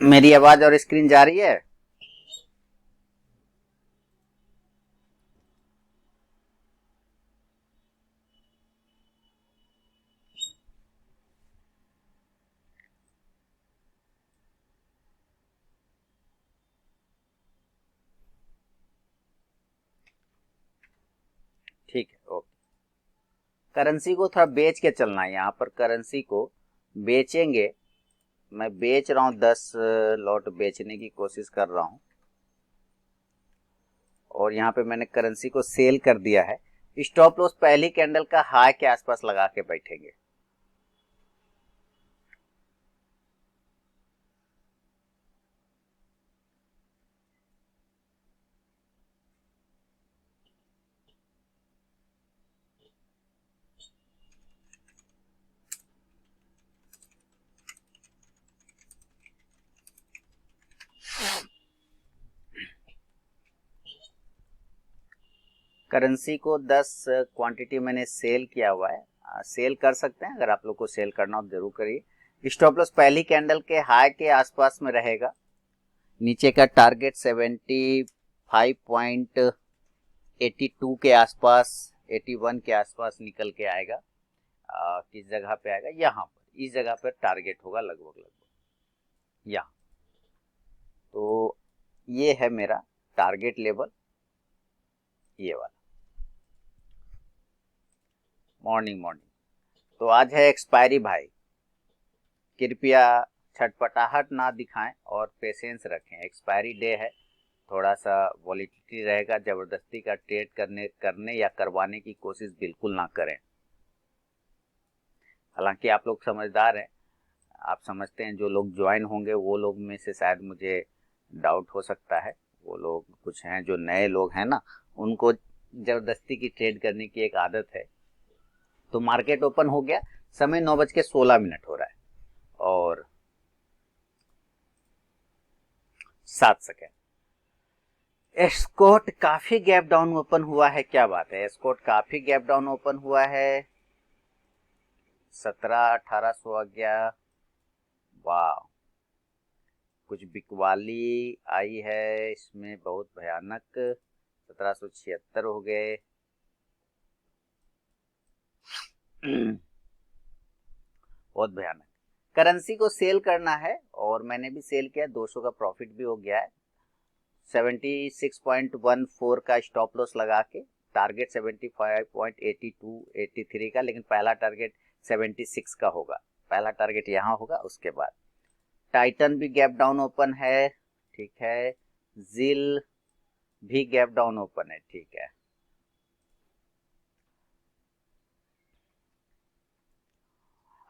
मेरी आवाज और स्क्रीन जा रही है? ठीक है, ओके। करेंसी को थोड़ा बेच के चलना है। यहाँ पर करेंसी को बेचेंगे। मैं बेच रहा हूँ, 10 लॉट बेचने की कोशिश कर रहा हूँ। और यहाँ पे मैंने करेंसी को सेल कर दिया है। स्टॉप लॉस पहली कैंडल का हाई के आसपास लगा के बैठेंगे। करेंसी को 10 क्वांटिटी मैंने सेल किया हुआ है। सेल कर सकते हैं, अगर आप लोग को सेल करना हो जरूर करिए। स्टॉप लॉस पहली कैंडल के हाई के आसपास में रहेगा। नीचे का टारगेट 75.82 के आसपास, 81 के आसपास निकल के आएगा। किस जगह पे आएगा? यहाँ पर, इस जगह पर टारगेट होगा लगभग यहाँ। तो ये है मेरा टारगेट लेवल, ये वाला। मॉर्निंग तो आज है एक्सपायरी भाई। कृपया छटपटाहट ना दिखाएं और पेशेंस रखें। एक्सपायरी डे है, थोड़ा सा वॉलीटिलिटी रहेगा। जबरदस्ती का ट्रेड करने या करवाने की कोशिश बिल्कुल ना करें। हालांकि आप लोग समझदार हैं, आप समझते हैं। जो लोग ज्वाइन होंगे वो लोग में से शायद मुझे डाउट हो सकता है। वो लोग कुछ हैं जो नए लोग हैं ना, उनको जबरदस्ती की ट्रेड करने की एक आदत है। तो मार्केट ओपन हो गया, समय 9:16 हो रहा है और 7 सेकेंड। एस्कॉट काफी गैप डाउन ओपन हुआ है। क्या बात है, एस्कॉट काफी गैप डाउन ओपन हुआ है। 17-1800 आ गया। वाह, कुछ बिकवाली आई है इसमें, बहुत भयानक। 1776 हो गए। बहुत भयानक। करेंसी को सेल करना है और मैंने भी सेल किया, 200 का प्रॉफिट भी हो गया है। 76.14 का स्टॉप लॉस लगा के, टारगेट 75.82 83 का, लेकिन पहला टारगेट 76 का होगा। पहला टारगेट यहाँ होगा। उसके बाद टाइटन भी गैप डाउन ओपन है, ठीक है। जिल भी गैप डाउन ओपन है, ठीक है।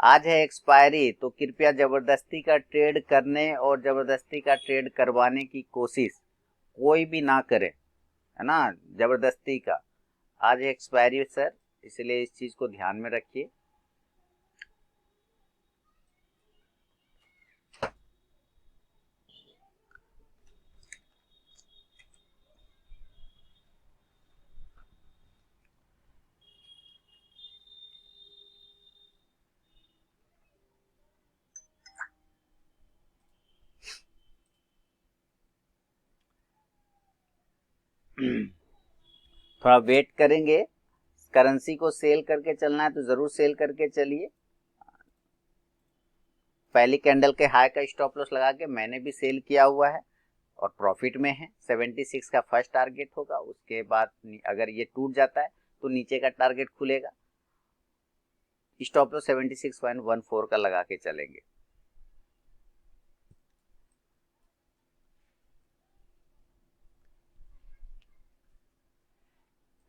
आज है एक्सपायरी, तो कृपया जबरदस्ती का ट्रेड करने और जबरदस्ती का ट्रेड करवाने की कोशिश कोई भी ना करे, है ना। जबरदस्ती का आज एक्सपायरी सर, इसलिए इस चीज को ध्यान में रखिए। थोड़ा वेट करेंगे। करेंसी को सेल करके चलना है तो जरूर सेल करके चलिए। पहली कैंडल के हाई का स्टॉप लॉस लगा के मैंने भी सेल किया हुआ है और प्रॉफिट में है। 76 का फर्स्ट टारगेट होगा। उसके बाद अगर ये टूट जाता है तो नीचे का टारगेट खुलेगा। स्टॉप लॉस 76.14 का लगा के चलेंगे।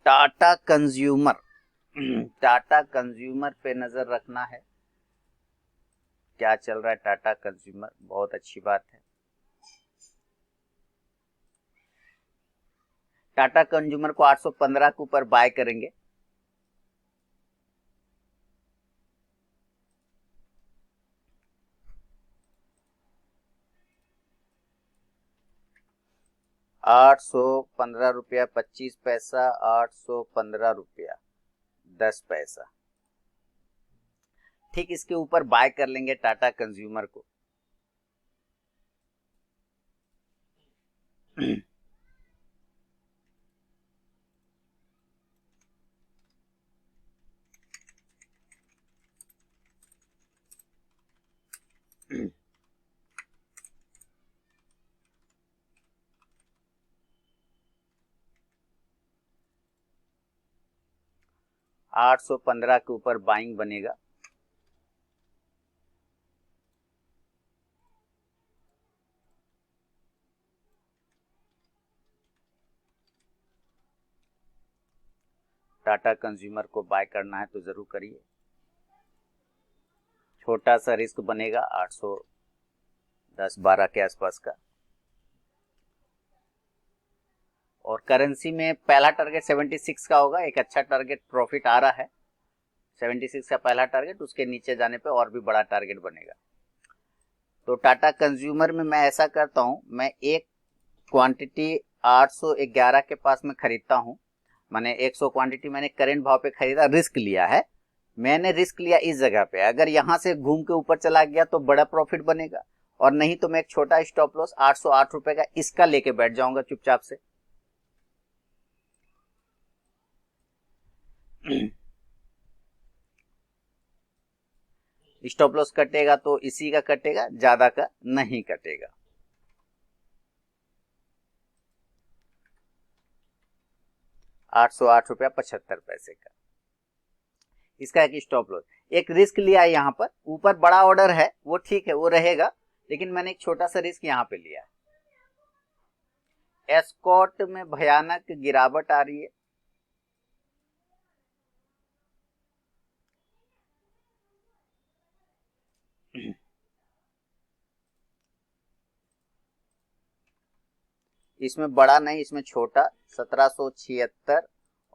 टाटा कंज्यूमर, टाटा कंज्यूमर पे नजर रखना है। क्या चल रहा है टाटा कंज्यूमर, बहुत अच्छी बात है। टाटा कंज्यूमर को 815 के ऊपर बाय करेंगे। ₹815 25 पैसा, ₹815 10 पैसा। ठीक इसके ऊपर बाय कर लेंगे टाटा कंज्यूमर को। 815 के ऊपर बाइंग बनेगा। टाटा कंज्यूमर को बाय करना है तो जरूर करिए। छोटा सा रिस्क बनेगा 810-12 के आसपास का। और करेंसी में पहला टारगेट 76 का होगा, एक अच्छा टारगेट प्रॉफिट आ रहा है। 76 का पहला टारगेट, उसके नीचे जाने पे और भी बड़ा टारगेट बनेगा। तो टाटा कंज्यूमर में मैं ऐसा करता हूं, मैं एक क्वांटिटी 811 के पास में खरीदता हूं। मैंने 100 क्वांटिटी मैंने करेंट भाव पे खरीदा, रिस्क लिया है। मैंने रिस्क लिया इस जगह पे, अगर यहां से घूम के ऊपर चला गया तो बड़ा प्रॉफिट बनेगा, और नहीं तो मैं एक छोटा स्टॉप लॉस 808 रुपए का इसका लेके बैठ जाऊंगा चुपचाप से। स्टॉप लॉस कटेगा तो इसी का कटेगा, ज्यादा का नहीं कटेगा। ₹808.75 का इसका एक स्टॉप लॉस। एक रिस्क लिया है यहाँ पर, ऊपर बड़ा ऑर्डर है वो ठीक है, वो रहेगा, लेकिन मैंने एक छोटा सा रिस्क यहाँ पे लिया है। एस्कॉर्ट में भयानक गिरावट आ रही है। इसमें बड़ा नहीं, इसमें छोटा 1776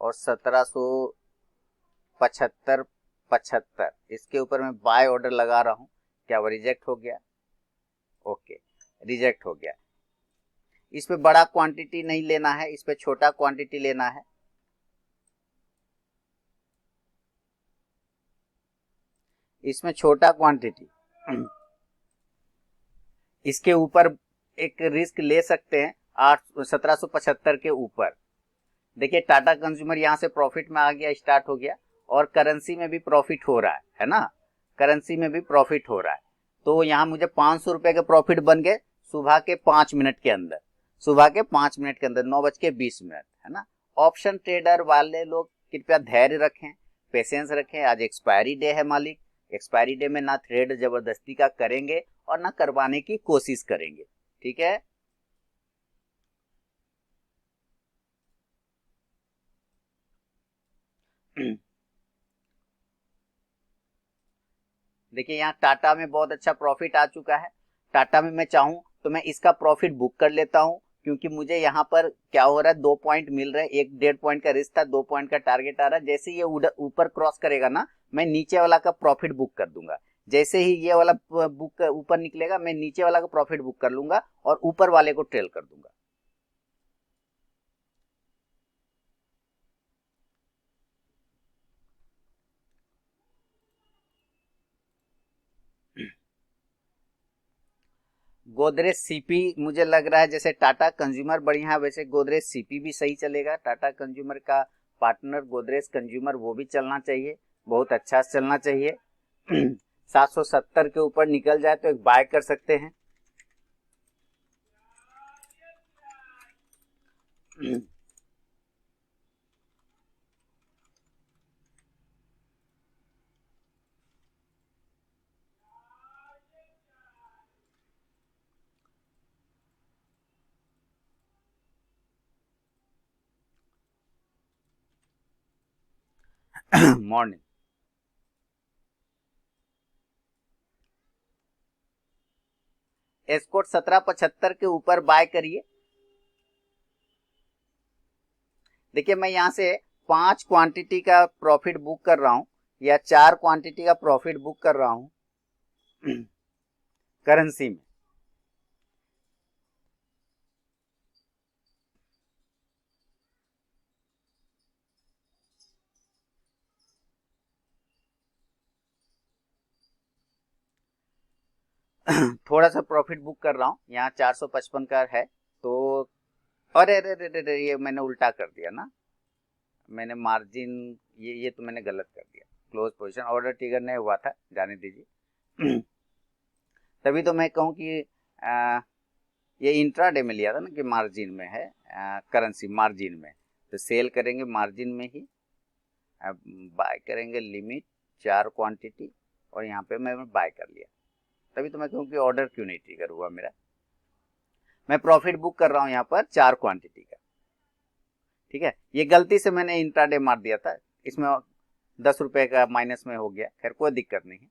और 1775 इसके ऊपर मैं बाय ऑर्डर लगा रहा हूं। क्या वो रिजेक्ट हो गया? ओके, रिजेक्ट हो गया। इस पे बड़ा क्वांटिटी नहीं लेना है, इस पे छोटा क्वांटिटी लेना है। इसमें छोटा क्वांटिटी इसके ऊपर एक रिस्क ले सकते हैं 1775 के ऊपर। देखिए टाटा कंज्यूमर यहां से प्रॉफिट में आ गया, स्टार्ट हो गया, और करेंसी में भी प्रॉफिट हो रहा है ना, करेंसी में भी प्रॉफिट हो रहा है। तो यहां मुझे 500 रुपए के प्रॉफिट बन गए सुबह के 5 मिनट के अंदर, सुबह के 5 मिनट के अंदर 9:20 है ना। ऑप्शन ट्रेडर वाले लोग कृपया धैर्य रखें, पेशेंस रखें। आज एक्सपायरी डे है मालिक, एक्सपायरी डे में ना ट्रेड जबरदस्ती का करेंगे और ना करवाने की कोशिश करेंगे, ठीक है। देखिए यहाँ टाटा में बहुत अच्छा प्रॉफिट आ चुका है। टाटा में मैं चाहूं तो मैं इसका प्रॉफिट बुक कर लेता हूं, क्योंकि मुझे यहाँ पर क्या हो रहा है, 2 पॉइंट मिल रहे हैं। एक 1.5 पॉइंट का रिस्क था, 2 पॉइंट का टारगेट आ रहा है। जैसे ये ऊपर क्रॉस करेगा ना, मैं नीचे वाला का प्रॉफिट बुक कर दूंगा। जैसे ही ये वाला बुक ऊपर निकलेगा, मैं नीचे वाला का प्रॉफिट बुक कर लूंगा और ऊपर वाले को ट्रेल कर दूंगा। गोदरेज सीपी मुझे लग रहा है, जैसे टाटा कंज्यूमर बढ़िया है वैसे गोदरेज सीपी भी सही चलेगा। टाटा कंज्यूमर का पार्टनर गोदरेज कंज्यूमर वो भी चलना चाहिए, बहुत अच्छा चलना चाहिए। 770 के ऊपर निकल जाए तो एक बाय कर सकते हैं। मॉर्निंग एस्कॉर्ट 1775 के ऊपर बाय करिए। देखिए मैं यहां से 5 क्वांटिटी का प्रॉफिट बुक कर रहा हूं, या 4 क्वांटिटी का प्रॉफिट बुक कर रहा हूं करेंसी में। थोड़ा सा प्रॉफिट बुक कर रहा हूँ, यहाँ 455 का है। तो अरे अरे अरे अरे, ये मैंने उल्टा कर दिया ना, मैंने मार्जिन, ये तो मैंने गलत कर दिया। क्लोज पोजीशन, ऑर्डर ट्रिगर नहीं हुआ था, जाने दीजिए। तभी तो मैं कहूँ कि ये इंट्राडे में लिया था ना कि मार्जिन में है, करेंसी मार्जिन में, तो सेल करेंगे मार्जिन में ही, बाय करेंगे लिमिट 4 क्वांटिटी, और यहाँ पे मैं बाय कर लिया। तभी तो मैं कहूँ कि ऑर्डर क्यों नहीं ट्रिगर हुआ मेरा। मैं प्रॉफिट बुक कर रहा हूँ यहाँ पर 4 क्वांटिटी का, ठीक है। ये गलती से मैंने इंट्राडे मार दिया था, इसमें 10 रुपए का माइनस में हो गया, खैर कोई दिक्कत नहीं है।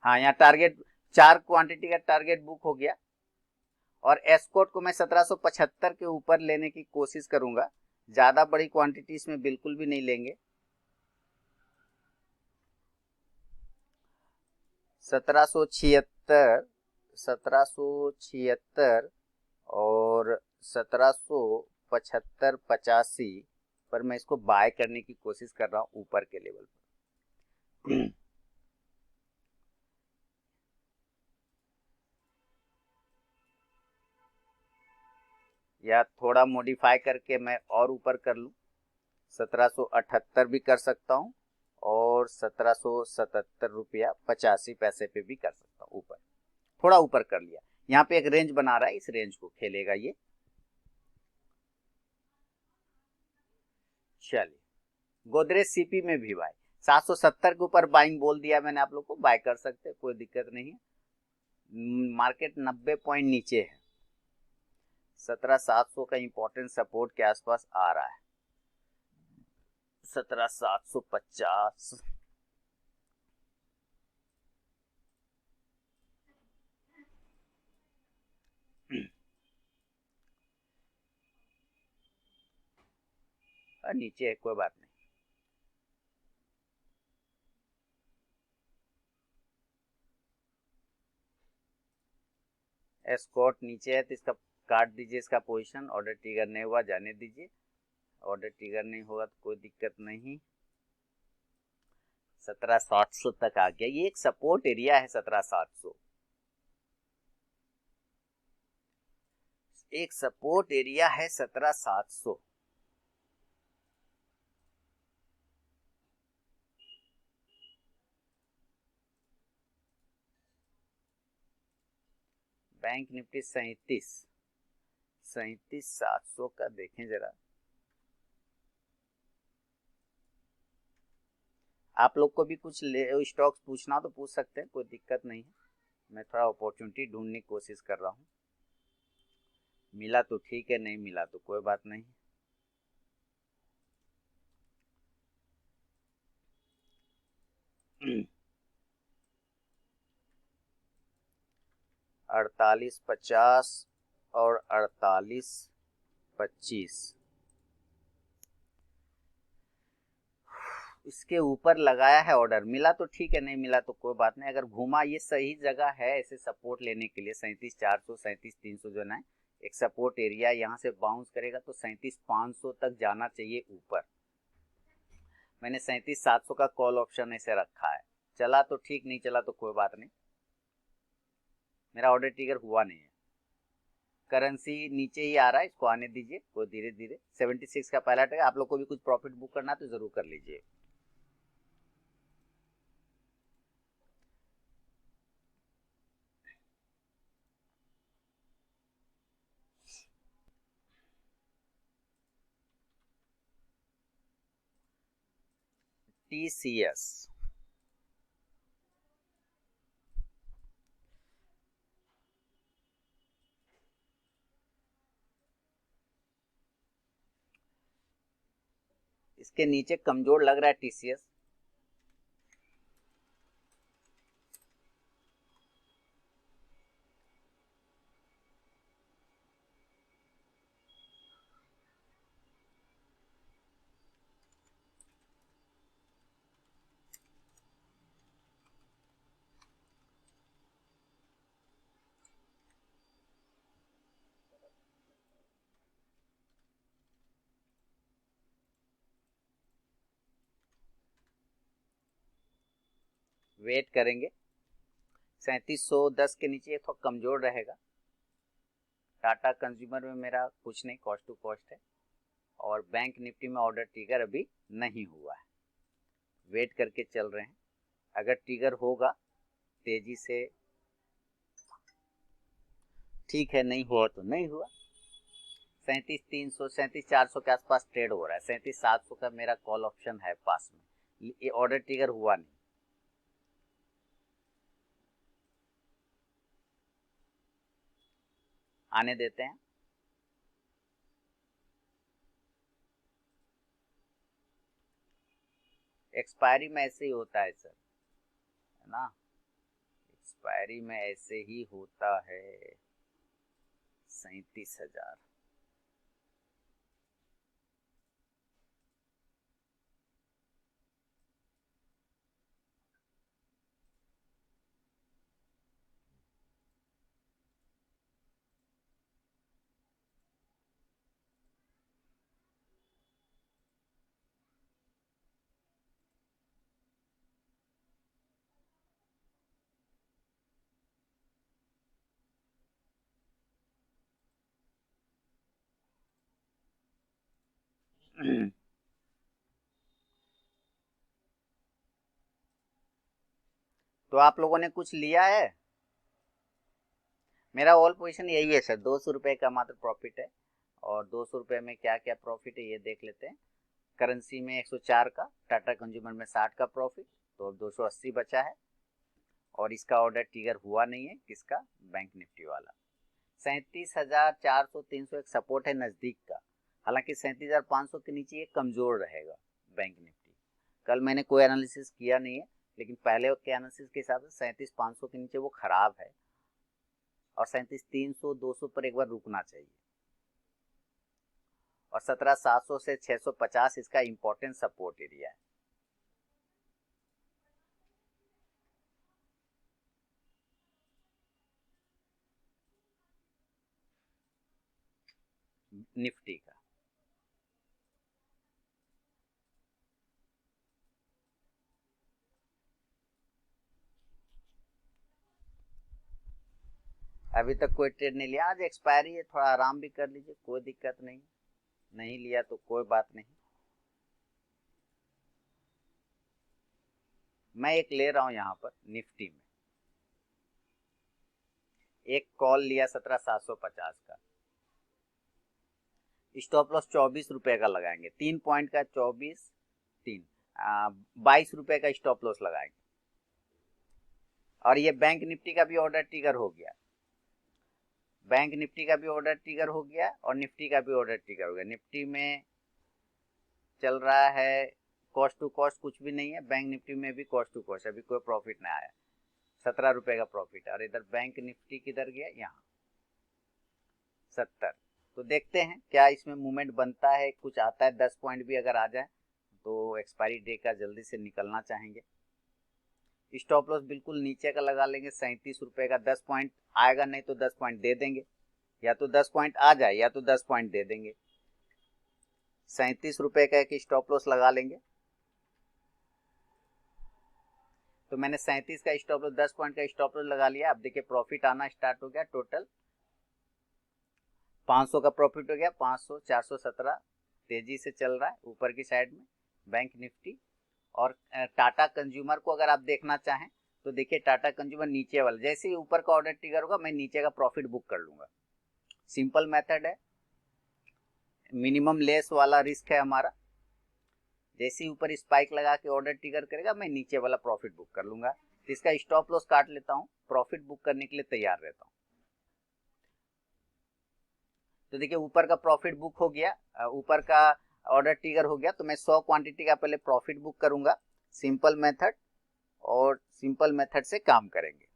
हाँ, यहाँ टारगेट 4 क्वांटिटी का टारगेट बुक हो गया, और एस्कॉर्ट को मैं 1775 के ऊपर लेने की कोशिश करूंगा, ज्यादा बड़ी क्वांटिटी इसमें बिल्कुल भी नहीं लेंगे। 1776, 1776 और 1775 85 पर मैं इसको बाय करने की कोशिश कर रहा हूं ऊपर के लेवल पर। या थोड़ा मॉडिफाई करके मैं और ऊपर कर लूं, 1778 भी कर सकता हूं, और 1777 रुपया 85 पैसे पे भी कर सकता हूं ऊपर, थोड़ा ऊपर कर लिया। यहाँ पे एक रेंज बना रहा है, इस रेंज को खेलेगा ये। चलिए, गोदरेज सीपी में भी बाय, 770 के ऊपर बाइंग बोल दिया मैंने आप लोग को, बाय कर सकते, कोई दिक्कत नहीं है। मार्केट 90 पॉइंट नीचे है, 17700 का इंपॉर्टेंट सपोर्ट के आसपास आ रहा है, 17750। नीचे है, कोई बात नहीं। एस्कॉर्ट नीचे है तो इसका काट दीजिए, इसका पोजीशन, ऑर्डर ट्रिगर नहीं हुआ, जाने दीजिए। ऑर्डर ट्रिगर नहीं होगा तो कोई दिक्कत नहीं। 17700 तक आ गया, ये एक सपोर्ट एरिया है 17700, एक सपोर्ट एरिया है 17700। बैंक निफ्टी 37,700 का देखें जरा। आप लोग को भी कुछ स्टॉक्स पूछना तो पूछ सकते हैं, कोई दिक्कत नहीं है। मैं थोड़ा अपॉर्चुनिटी ढूंढने की कोशिश कर रहा हूँ, मिला तो ठीक है, नहीं मिला तो कोई बात नहीं। अड़तालीस पचास और 4825, इसके ऊपर लगाया है ऑर्डर, मिला तो ठीक है, नहीं मिला तो कोई बात नहीं। अगर घूमा, ये सही जगह है ऐसे सपोर्ट लेने के लिए, 37,400 37,300 जो ना, एक सपोर्ट एरिया, यहाँ से बाउंस करेगा तो 37,500 तक जाना चाहिए ऊपर। मैंने 37,700 का कॉल ऑप्शन ऐसे रखा है, चला तो ठीक, नहीं चला तो कोई बात नहीं, मेरा ऑर्डर ट्रिगर हुआ नहीं है। करेंसी नीचे ही आ रहा है, इसको आने दीजिए, कोई धीरे धीरे। 76 का पहला ट्रिगर, आप लोग को भी कुछ प्रॉफिट बुक करना तो जरूर कर लीजिए। TCS, इसके नीचे कमजोर लग रहा है TCS। वेट करेंगे। 3710 के नीचे ये थोड़ा कमजोर रहेगा। टाटा कंज्यूमर में मेरा कुछ नहीं, कॉस्ट टू कॉस्ट है। और बैंक निफ्टी में ऑर्डर ट्रिगर अभी नहीं हुआ है, वेट करके चल रहे हैं। अगर ट्रिगर होगा तेजी से ठीक है, नहीं हुआ तो नहीं हुआ। 37,300 37,400 के आसपास ट्रेड हो रहा है। 37,700 का मेरा कॉल ऑप्शन है पास में, ये ऑर्डर ट्रिगर हुआ नहीं। आने देते हैं। एक्सपायरी में ऐसे ही होता है सर, है ना, एक्सपायरी में ऐसे ही होता है। 37,000 तो आप लोगों ने कुछ लिया है? मेरा ऑल पोजीशन यही है सर, 200 रुपये का मात्र प्रॉफिट है। और 200 रुपये में क्या क्या प्रॉफिट है ये देख लेते हैं। करेंसी में 104 का, टाटा कंज्यूमर में 60 का प्रॉफिट, तो अब 280 बचा है। और इसका ऑर्डर ट्रिगर हुआ नहीं है, किसका? बैंक निफ्टी वाला। 37,400 300 एक सपोर्ट है नज़दीक का। हालांकि 37,500 के नीचे ये कमज़ोर रहेगा बैंक निफ्टी। कल मैंने कोई एनालिसिस किया नहीं है, लेकिन पहले के एनालिसिस के हिसाब से 37,500 के नीचे वो खराब है। और 37,300 200 पर एक बार रुकना चाहिए। और 17,700 से 650 इसका इंपॉर्टेंट सपोर्ट एरिया है। निफ्टी का अभी तक कोई ट्रेड नहीं लिया। आज एक्सपायरी है, थोड़ा आराम भी कर लीजिए, कोई दिक्कत नहीं। नहीं लिया तो कोई बात नहीं। मैं एक ले रहा हूं यहां पर निफ्टी में, एक कॉल लिया 17,750 का। स्टॉप लॉस 24 रुपए का लगाएंगे, 3 पॉइंट का 24 3 22 रुपए का स्टॉप लॉस लगाएंगे। और ये बैंक निफ्टी का भी ऑर्डर ट्रिगर हो गया, बैंक निफ्टी का भी ऑर्डर ट्रिगर हो गया और निफ्टी का भी ऑर्डर ट्रिगर हो गया। निफ्टी में चल रहा है कॉस्ट टू कॉस्ट, कुछ भी नहीं है। बैंक निफ्टी में भी कॉस्ट टू कॉस्ट, अभी कोई प्रॉफिट नहीं आया, 17 रुपए का प्रॉफिट। और इधर बैंक निफ्टी किधर गया? यहाँ 70। तो देखते हैं क्या इसमें मूवमेंट बनता है, कुछ आता है। 10 पॉइंट भी अगर आ जाए तो एक्सपायरी डे का जल्दी से निकलना चाहेंगे। स्टॉप लॉस बिल्कुल नीचे का लगा लेंगे 37 रुपए का। 10 पॉइंट आएगा नहीं तो 10 पॉइंट दे देंगे, या तो 10 पॉइंट आ जाए या तो 10 पॉइंट दे देंगे। 37 रुपए का एक स्टॉप लॉस लगा लेंगे। तो मैंने 37 का स्टॉप लॉस, 10 पॉइंट का स्टॉप लॉस लगा लिया। अब देखिए प्रॉफिट आना स्टार्ट हो गया। टोटल 500 का प्रॉफिट हो गया। 500 417 तेजी से चल रहा है ऊपर की साइड में बैंक निफ्टी। और टाटा कंज्यूमर को अगर आप देखना चाहें तो देखिए टाटा कंज्यूमर नीचे वाला, जैसे ही ऊपर का ऑर्डर ट्रिगर होगा मैं नीचे का प्रॉफिट बुक कर लूंगा। सिंपल मेथड है, मिनिमम लेस वाला रिस्क है हमारा। जैसे ही ऊपर स्पाइक लगा के ऑर्डर ट्रिगर करेगा मैं नीचे वाला प्रॉफिट बुक कर लूंगा। तो इसका स्टॉप लॉस काट लेता हूँ, प्रॉफिट बुक करने के लिए तैयार रहता हूँ। तो देखिए ऊपर का प्रॉफिट बुक हो गया, ऊपर का ऑर्डर ट्रिगर हो गया। तो मैं 100 क्वांटिटी का पहले प्रॉफिट बुक करूंगा। सिंपल मेथड, और सिंपल मेथड से काम करेंगे।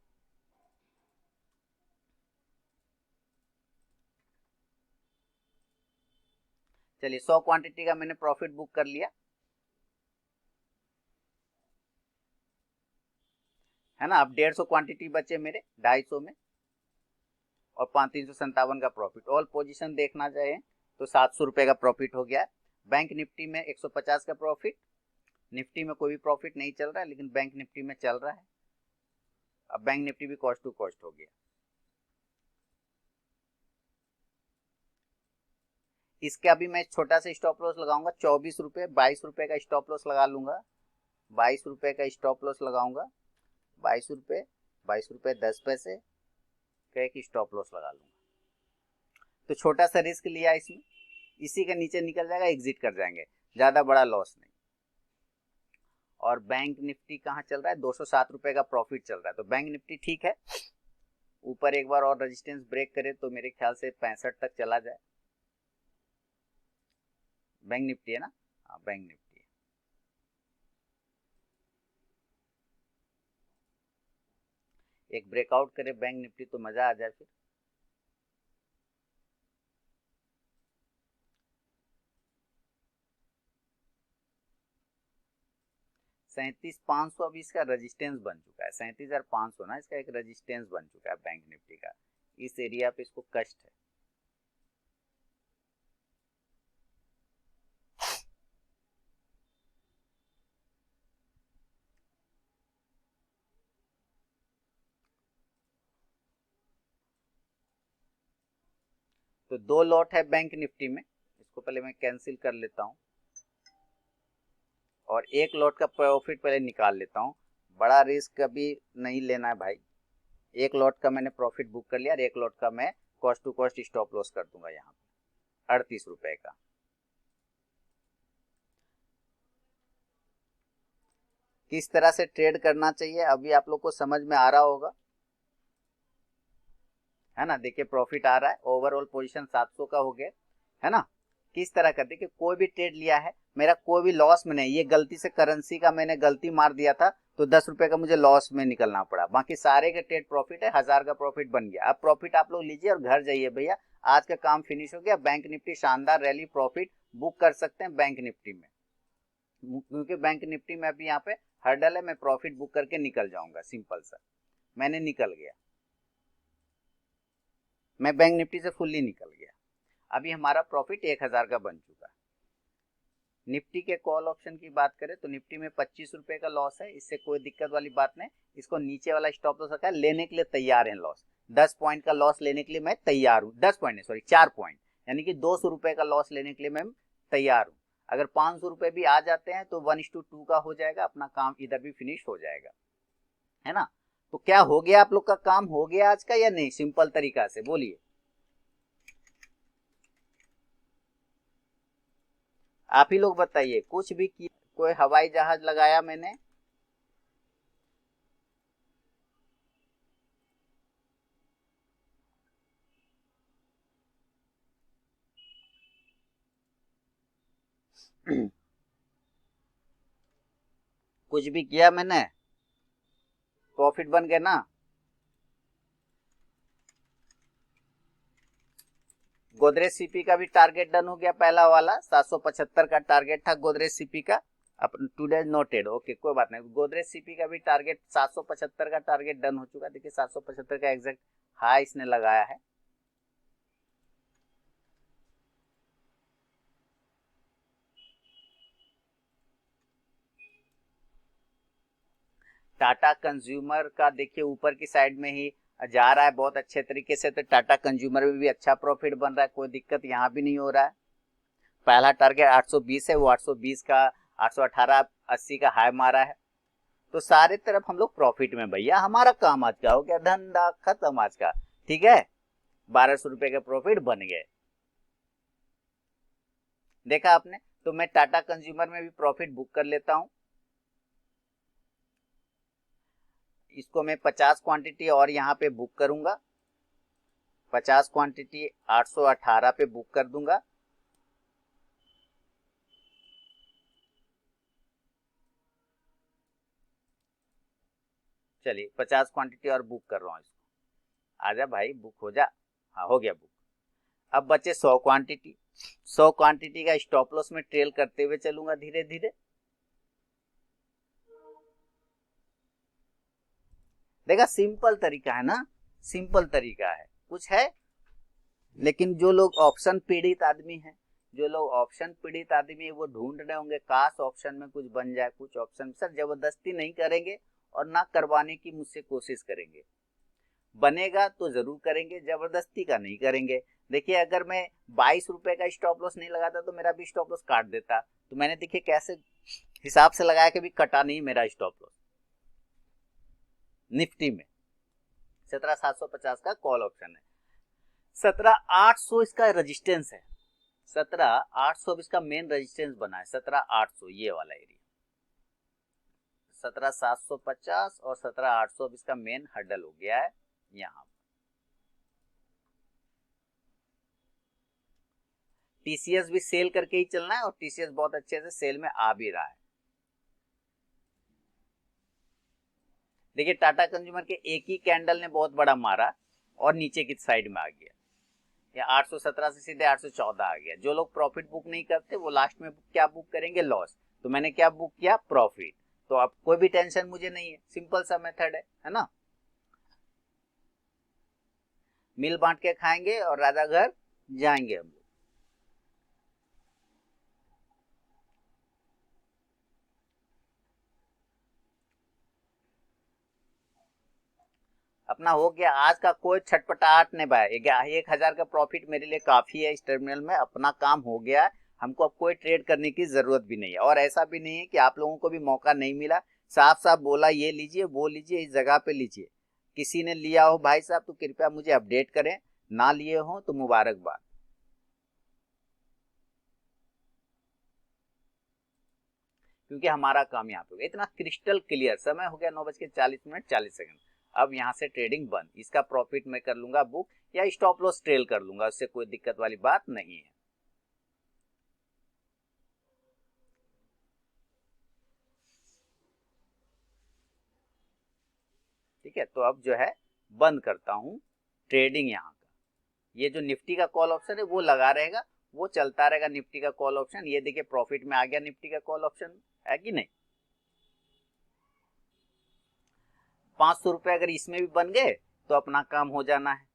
चलिए 100 क्वांटिटी का मैंने प्रॉफिट बुक कर लिया, है ना। अब 150 क्वांटिटी बचे मेरे 250 में, और 357 का प्रॉफिट। ऑल पोजीशन देखना चाहे तो 700 रुपए का प्रॉफिट हो गया। बैंक निफ्टी में 150 का प्रॉफिट, निफ्टी में कोई भी प्रॉफिट नहीं चल रहा है, लेकिन बैंक निफ्टी में चल रहा है। अब बैंक निफ्टी भी कॉस्ट टू कॉस्ट हो गया। इसका भी मैं छोटा सा स्टॉप लॉस लगाऊंगा 24 रुपए, 22 रुपए का स्टॉप लॉस लगा लूंगा, 22 रुपए का स्टॉप लॉस लगाऊंगा, 22 रुपए, 22 रुपए 10 पैसे का एक स्टॉप लॉस लगा लूंगा। तो छोटा सा रिस्क लिया इसमें, इसी के नीचे निकल जाएगा, एग्जिट कर जाएंगे, ज्यादा बड़ा लॉस नहीं। और बैंक निफ्टी कहाँ चल रहा है, 207 रुपए का प्रॉफिट चल रहा है। तो बैंक निफ्टी ठीक है, ऊपर एक बार और रेजिस्टेंस ब्रेक करे तो मेरे ख्याल से 65 तक चला जाए। बैंक निफ्टी है ना, हाँ बैंक निफ्टी है। एक ब्रेकआउट करे बैंक निफ्टी तो मजा आ जाए फिर। सैंतीस 500 अभी इसका रेजिस्टेंस बन चुका है, 37,500 ना इसका एक रेजिस्टेंस बन चुका है बैंक निफ्टी का। इस एरिया पे इसको कष्ट है। तो 2 लॉट है बैंक निफ्टी में, इसको पहले मैं कैंसिल कर लेता हूं और एक लॉट का प्रॉफिट पहले निकाल लेता हूं। बड़ा रिस्क अभी नहीं लेना है भाई। एक लॉट का मैंने प्रॉफिट बुक कर लिया और एक लॉट का मैं cost to cost stop loss कर दूंगा यहाँ पे 38 रुपए का। किस तरह से ट्रेड करना चाहिए अभी आप लोग को समझ में आ रहा होगा, है ना। देखिए प्रॉफिट आ रहा है, ओवरऑल पोजीशन 700 का हो गया, है ना। किस तरह का, देखिए कोई भी ट्रेड लिया है, मेरा कोई भी लॉस में नहीं। ये गलती से करेंसी का मैंने गलती मार दिया था तो 10 रुपए का मुझे लॉस में निकलना पड़ा, बाकी सारे के ट्रेड प्रॉफिट है, 1000 का प्रॉफिट बन गया। अब प्रॉफिट आप लोग लीजिए और घर जाइए भैया, आज का काम फिनिश हो गया। बैंक निफ्टी शानदार रैली प्रॉफिट बुक कर सकते हैं बैंक निफ्टी में, क्योंकि बैंक निफ्टी में अभी यहाँ पे हर्डल है, मैं प्रॉफिट बुक करके निकल जाऊंगा। सिंपल सा मैंने निकल गया, मैं बैंक निफ्टी से फुल्ली निकल गया। अभी हमारा प्रॉफिट 1000 का बन चुका है। निफ्टी के कॉल ऑप्शन की बात करें तो निफ्टी में 25 रुपए का लॉस है, इससे कोई दिक्कत वाली बात नहीं। इसको नीचे वाला स्टॉप लॉस रखा है, लेने के लिए तैयार है लॉस। 10 पॉइंट का लॉस लेने के लिए मैं तैयार हूँ, 10 पॉइंट नहीं सॉरी 4 पॉइंट, यानी कि 200 रुपए का लॉस लेने के लिए मैं तैयार हूँ। अगर 500 रुपए भी आ जाते हैं तो 1:2 का हो जाएगा, अपना काम इधर भी फिनिश हो जाएगा, है ना। तो क्या हो गया, आप लोग का काम हो गया आज का या नहीं, सिंपल तरीका से बोलिए। आप ही लोग बताइए, कुछ भी किया, कोई हवाई जहाज लगाया मैंने कुछ भी किया मैंने, प्रॉफिट बन गया ना। गोदरेज सीपी का भी टारगेट डन हो गया, पहला वाला 775 का टारगेट था गोदरेज सीपी का, अपन टुडे नोटेड, ओके कोई बात नहीं। गोदरेज सीपी का भी टारगेट 775 का टारगेट डन हो चुका। देखिए 775 का एग्जैक्ट हाई इसने लगाया है। टाटा कंज्यूमर का देखिए ऊपर की साइड में ही जा रहा है बहुत अच्छे तरीके से, तो टाटा कंज्यूमर में भी अच्छा प्रॉफिट बन रहा है, कोई दिक्कत यहाँ भी नहीं हो रहा है। पहला टारगेट 820 है, वो 820 का 818 80 का हाई मारा है। तो सारे तरफ हम लोग प्रॉफिट में भैया, हमारा काम आज का हो गया, धंधा खत्म आज का, ठीक है। 1200 रुपए के प्रॉफिट बन गए, देखा आपने। तो मैं टाटा कंज्यूमर में भी प्रॉफिट बुक कर लेता हूं। इसको मैं 50 क्वांटिटी और यहाँ पे बुक करूंगा, 50 क्वांटिटी 818 पे बुक कर दूंगा। चलिए 50 क्वांटिटी और बुक कर रहा हूँ इसको, आजा भाई बुक हो जा। हाँ हो गया बुक। अब बचे 100 क्वांटिटी, 100 क्वांटिटी का स्टॉप लॉस में ट्रेल करते हुए चलूंगा धीरे धीरे। देखा सिंपल तरीका है ना, सिंपल तरीका है, कुछ है। लेकिन जो लोग ऑप्शन पीड़ित आदमी हैं, जो लोग ऑप्शन पीड़ित आदमी है, वो ढूंढ रहे होंगे काश ऑप्शन में कुछ बन जाए, कुछ ऑप्शन। सर जबरदस्ती नहीं करेंगे, और ना करवाने की मुझसे कोशिश करेंगे। बनेगा तो जरूर करेंगे, जबरदस्ती का नहीं करेंगे। देखिए अगर मैं 22 रुपए का स्टॉप लॉस नहीं लगाता तो मेरा भी स्टॉप लॉस काट देता। तो मैंने देखिए कैसे हिसाब से लगाया कि भी कटा नहीं मेरा स्टॉप लॉस। निफ्टी में 17,750 का कॉल ऑप्शन है, 17,800 इसका रेजिस्टेंस है, 17,800 इसका मेन रेजिस्टेंस बना है, 17,800 ये वाला एरिया, 17,750 और 17,800 इसका मेन हर्डल हो गया है। यहां टीसीएस भी सेल करके ही चलना है और टीसीएस बहुत अच्छे से सेल में आ भी रहा है। देखिए टाटा कंज्यूमर के एक ही कैंडल ने बहुत बड़ा मारा और नीचे की साइड में आ गया, या 817 से सीधे 814 आ गया। जो लोग प्रॉफिट बुक नहीं करते वो लास्ट में क्या बुक करेंगे, लॉस। तो मैंने क्या बुक किया, प्रॉफिट। तो अब कोई भी टेंशन मुझे नहीं है, सिंपल सा मेथड है ना। मिल बांट के खाएंगे और राजा घर जाएंगे हम लोग। अपना हो गया आज का, कोई छटपटाहट नहीं भाई। 1,000 का प्रॉफिट मेरे लिए काफी है इस टर्मिनल में, अपना काम हो गया। हमको अब कोई ट्रेड करने की जरूरत भी नहीं है। और ऐसा भी नहीं है कि आप लोगों को भी मौका नहीं मिला, साफ साफ बोला ये लीजिए वो लीजिए, इस जगह पे लीजिए। किसी ने लिया हो भाई साहब तो कृपया मुझे अपडेट करें, ना लिए हो तो मुबारकबाद। क्योंकि हमारा काम यहाँ पे इतना क्रिस्टल क्लियर। समय हो गया 9:40 अब यहाँ से ट्रेडिंग बंद। इसका प्रॉफिट मैं कर लूंगा बुक या स्टॉप लॉस ट्रेल कर लूंगा, उससे कोई दिक्कत वाली बात नहीं है। ठीक है, तो अब जो है बंद करता हूं ट्रेडिंग यहाँ का। ये जो निफ्टी का कॉल ऑप्शन है वो लगा रहेगा, वो चलता रहेगा निफ्टी का कॉल ऑप्शन। ये देखिए प्रॉफिट में आ गया निफ्टी का कॉल ऑप्शन, है कि नहीं। 500 रुपए अगर इसमें भी बन गए तो अपना काम हो जाना है।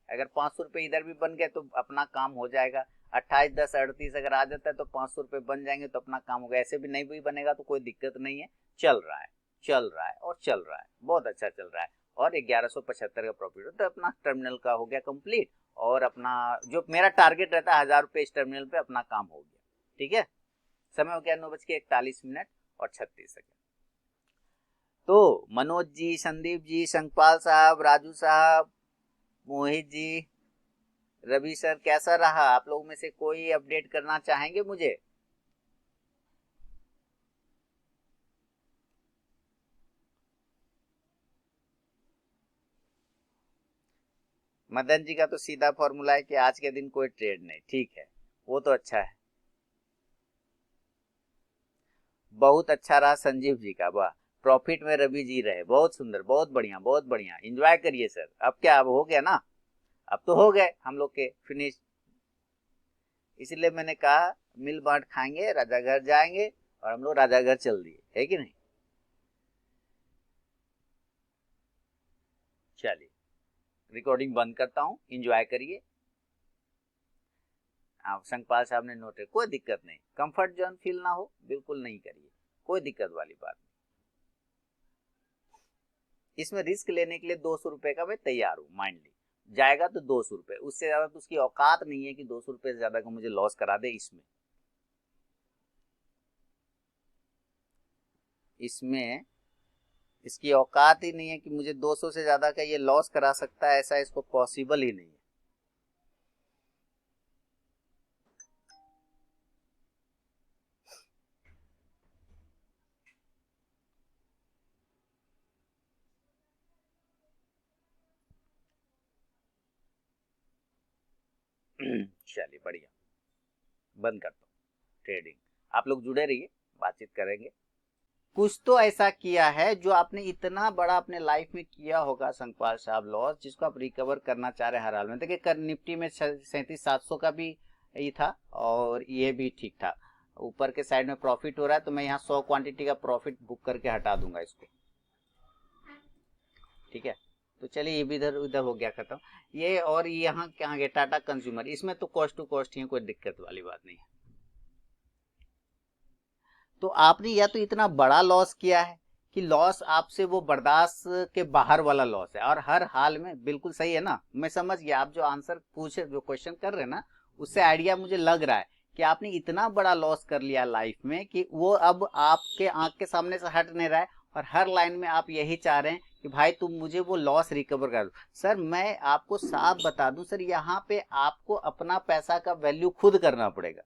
अगर 500 रुपए इधर भी बन गए तो अपना काम हो जाएगा। 28, 10, 38 अगर आ जाता है तो 500 रुपए बन जाएंगे तो अपना काम होगा। ऐसे भी नहीं भी बनेगा तो कोई दिक्कत नहीं है, चल रहा है चल रहा है और चल रहा है, बहुत अच्छा चल रहा है। और 1175 का प्रॉफिट हो तो अपना टर्मिनल का हो गया कंप्लीट। और अपना जो मेरा टारगेट रहता है 1,000 रुपए इस टर्मिनल पे, अपना काम हो गया। ठीक है, समय हो गया 9:41 और 36 सेकंड। तो मनोज जी, संदीप जी, संकपाल साहब, राजू साहब, मोहित जी, रवि सर, कैसा रहा? आप लोगों में से कोई अपडेट करना चाहेंगे मुझे? मदन जी का तो सीधा फॉर्मूला है कि आज के दिन कोई ट्रेड नहीं। ठीक है, वो तो अच्छा है, बहुत अच्छा रहा संजीव जी का। वाह, प्रॉफिट में रवि जी रहे, बहुत सुंदर, बहुत बढ़िया, बहुत बढ़िया। एंजॉय करिए सर। अब क्या, अब हो गया ना, अब तो हो गए हम लोग के फिनिश। इसलिए मैंने कहा मिल बांट खाएंगे, राजा घर जाएंगे, और हम लोग राजा घर चल दिए, है कि नहीं। चलिए रिकॉर्डिंग बंद करता हूँ, एंजॉय करिए। आप संकपाल साहब ने नोट है, कोई दिक्कत नहीं, कंफर्ट जोन फील ना हो बिल्कुल नहीं करिए, कोई दिक्कत वाली बात नहीं। इसमें रिस्क लेने के लिए 200 रुपए का मैं तैयार हूँ, माइंड ली जाएगा तो 200 रुपए, उससे ज्यादा तो उसकी औकात नहीं है कि 200 रुपए से ज्यादा का मुझे लॉस करा दे। इसमें इसकी औकात ही नहीं है कि मुझे 200 से ज्यादा का ये लॉस करा सकता है, ऐसा इसको पॉसिबल ही नहीं है। चलिए बढ़िया, बंद करता हूँ ट्रेडिंग। आप लोग जुड़े रहिए, बातचीत करेंगे। कुछ तो ऐसा किया है जो आपने इतना बड़ा अपने लाइफ में किया होगा संकपाल साहब, लॉस जिसको आप रिकवर करना चाह रहे हैं हर हाल में। देखिए कर निफ्टी में 37,700 का भी ये था और ये भी ठीक था। ऊपर के साइड में प्रॉफिट हो रहा है तो मैं यहाँ 100 क्वांटिटी का प्रॉफिट बुक करके हटा दूंगा इसको। ठीक है, तो चलिए ये भी इधर उधर हो गया खत्म। ये और यहाँ क्या गया, टाटा कंज्यूमर, इसमें तो कॉस्ट टू कॉस्ट ही है, कोई दिक्कत वाली बात नहीं है। तो आपने या तो इतना बड़ा लॉस किया है कि लॉस आपसे वो बर्दाश्त के बाहर वाला लॉस है और हर हाल में, बिल्कुल सही है ना, मैं समझ गया आप जो आंसर पूछे, जो क्वेश्चन कर रहे हैं ना, उससे आइडिया मुझे लग रहा है कि आपने इतना बड़ा लॉस कर लिया लाइफ में कि वो अब आपके आंख के सामने से हट नहीं रहा है और हर लाइन में आप यही चाह रहे हैं कि भाई तुम मुझे वो लॉस रिकवर कर दो। सर मैं आपको साफ बता दूं सर, यहाँ पे आपको अपना पैसा का वैल्यू खुद करना पड़ेगा,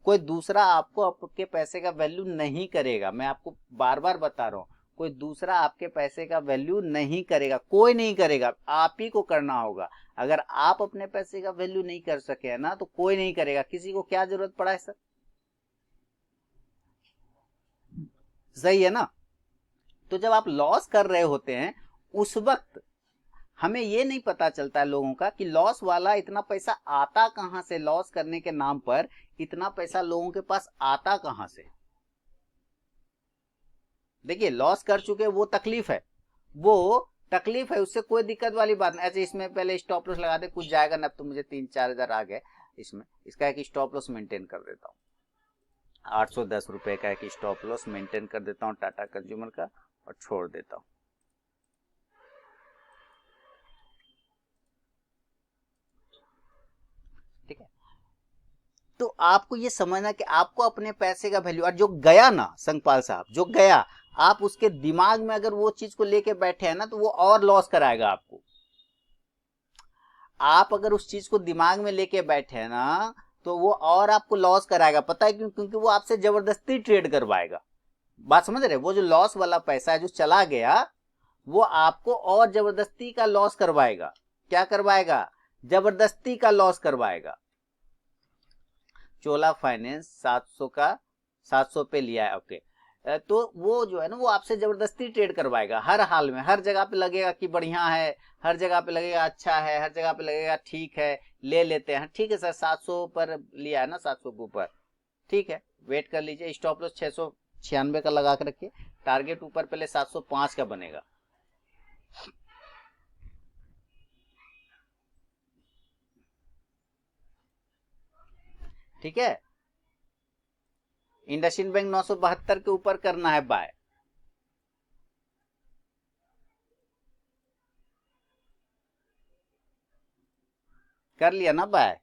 कोई दूसरा आपको आपके पैसे का वैल्यू नहीं करेगा। मैं आपको बार बार बता रहा हूँ, कोई दूसरा आपके पैसे का वैल्यू नहीं करेगा, कोई नहीं करेगा, आप ही को करना होगा। अगर आप अपने पैसे का वैल्यू नहीं कर सके ना तो कोई नहीं करेगा। किसी को क्या जरूरत पड़ा है सर? सही है ना? तो जब आप लॉस कर रहे होते हैं उस वक्त हमें ये नहीं पता चलता है लोगों का कि लॉस वाला इतना पैसा आता कहां से, लॉस करने के नाम पर इतना पैसा लोगों के पास आता कहां से। देखिए लॉस कर चुके वो तकलीफ है, वो तकलीफ है, उससे कोई दिक्कत वाली बात नहीं। ऐसे इसमें पहले स्टॉप लॉस लगा दे, कुछ जाएगा ना, अब तो मुझे 3-4 हजार आ गए इसमें, इसका है कि स्टॉप लॉस मेंटेन कर देता हूँ, 810 रुपए का है कि स्टॉप लॉस मेंटेन कर देता हूँ टाटा कंज्यूमर का और छोड़ देता हूँ। ठीक है, तो आपको ये समझना कि आपको अपने पैसे का वैल्यू, और जो गया ना संगपाल साहब, जो गया आप उसके दिमाग में अगर वो चीज को लेके बैठे हैं ना तो वो और लॉस कराएगा आपको। आप अगर उस चीज को दिमाग में लेके बैठे हैं ना तो वो और आपको लॉस कराएगा। पता है क्यों? क्योंकि वो आपसे जबरदस्ती ट्रेड करवाएगा। बात समझ रहे? वो जो लॉस वाला पैसा है जो चला गया वो आपको और जबरदस्ती का लॉस करवाएगा। क्या करवाएगा? जबरदस्ती का लॉस करवाएगा। चोला फाइनेंस 700 का 700 पे लिया है, ओके, तो वो जो है ना वो आपसे जबरदस्ती ट्रेड करवाएगा हर हाल में। हर जगह पे लगेगा कि बढ़िया है, हर जगह पे लगेगा अच्छा है, हर जगह पे लगेगा ठीक है, ले लेते हैं। ठीक है सर, 700 पर लिया है ना, 700 के ऊपर, ठीक है, वेट कर लीजिए। स्टॉप लॉस 696 का लगा के रखिए, टारगेट ऊपर पहले 705 का बनेगा। ठीक है, इंडसइंड बैंक 972 के ऊपर करना है बाय। कर लिया ना बाय?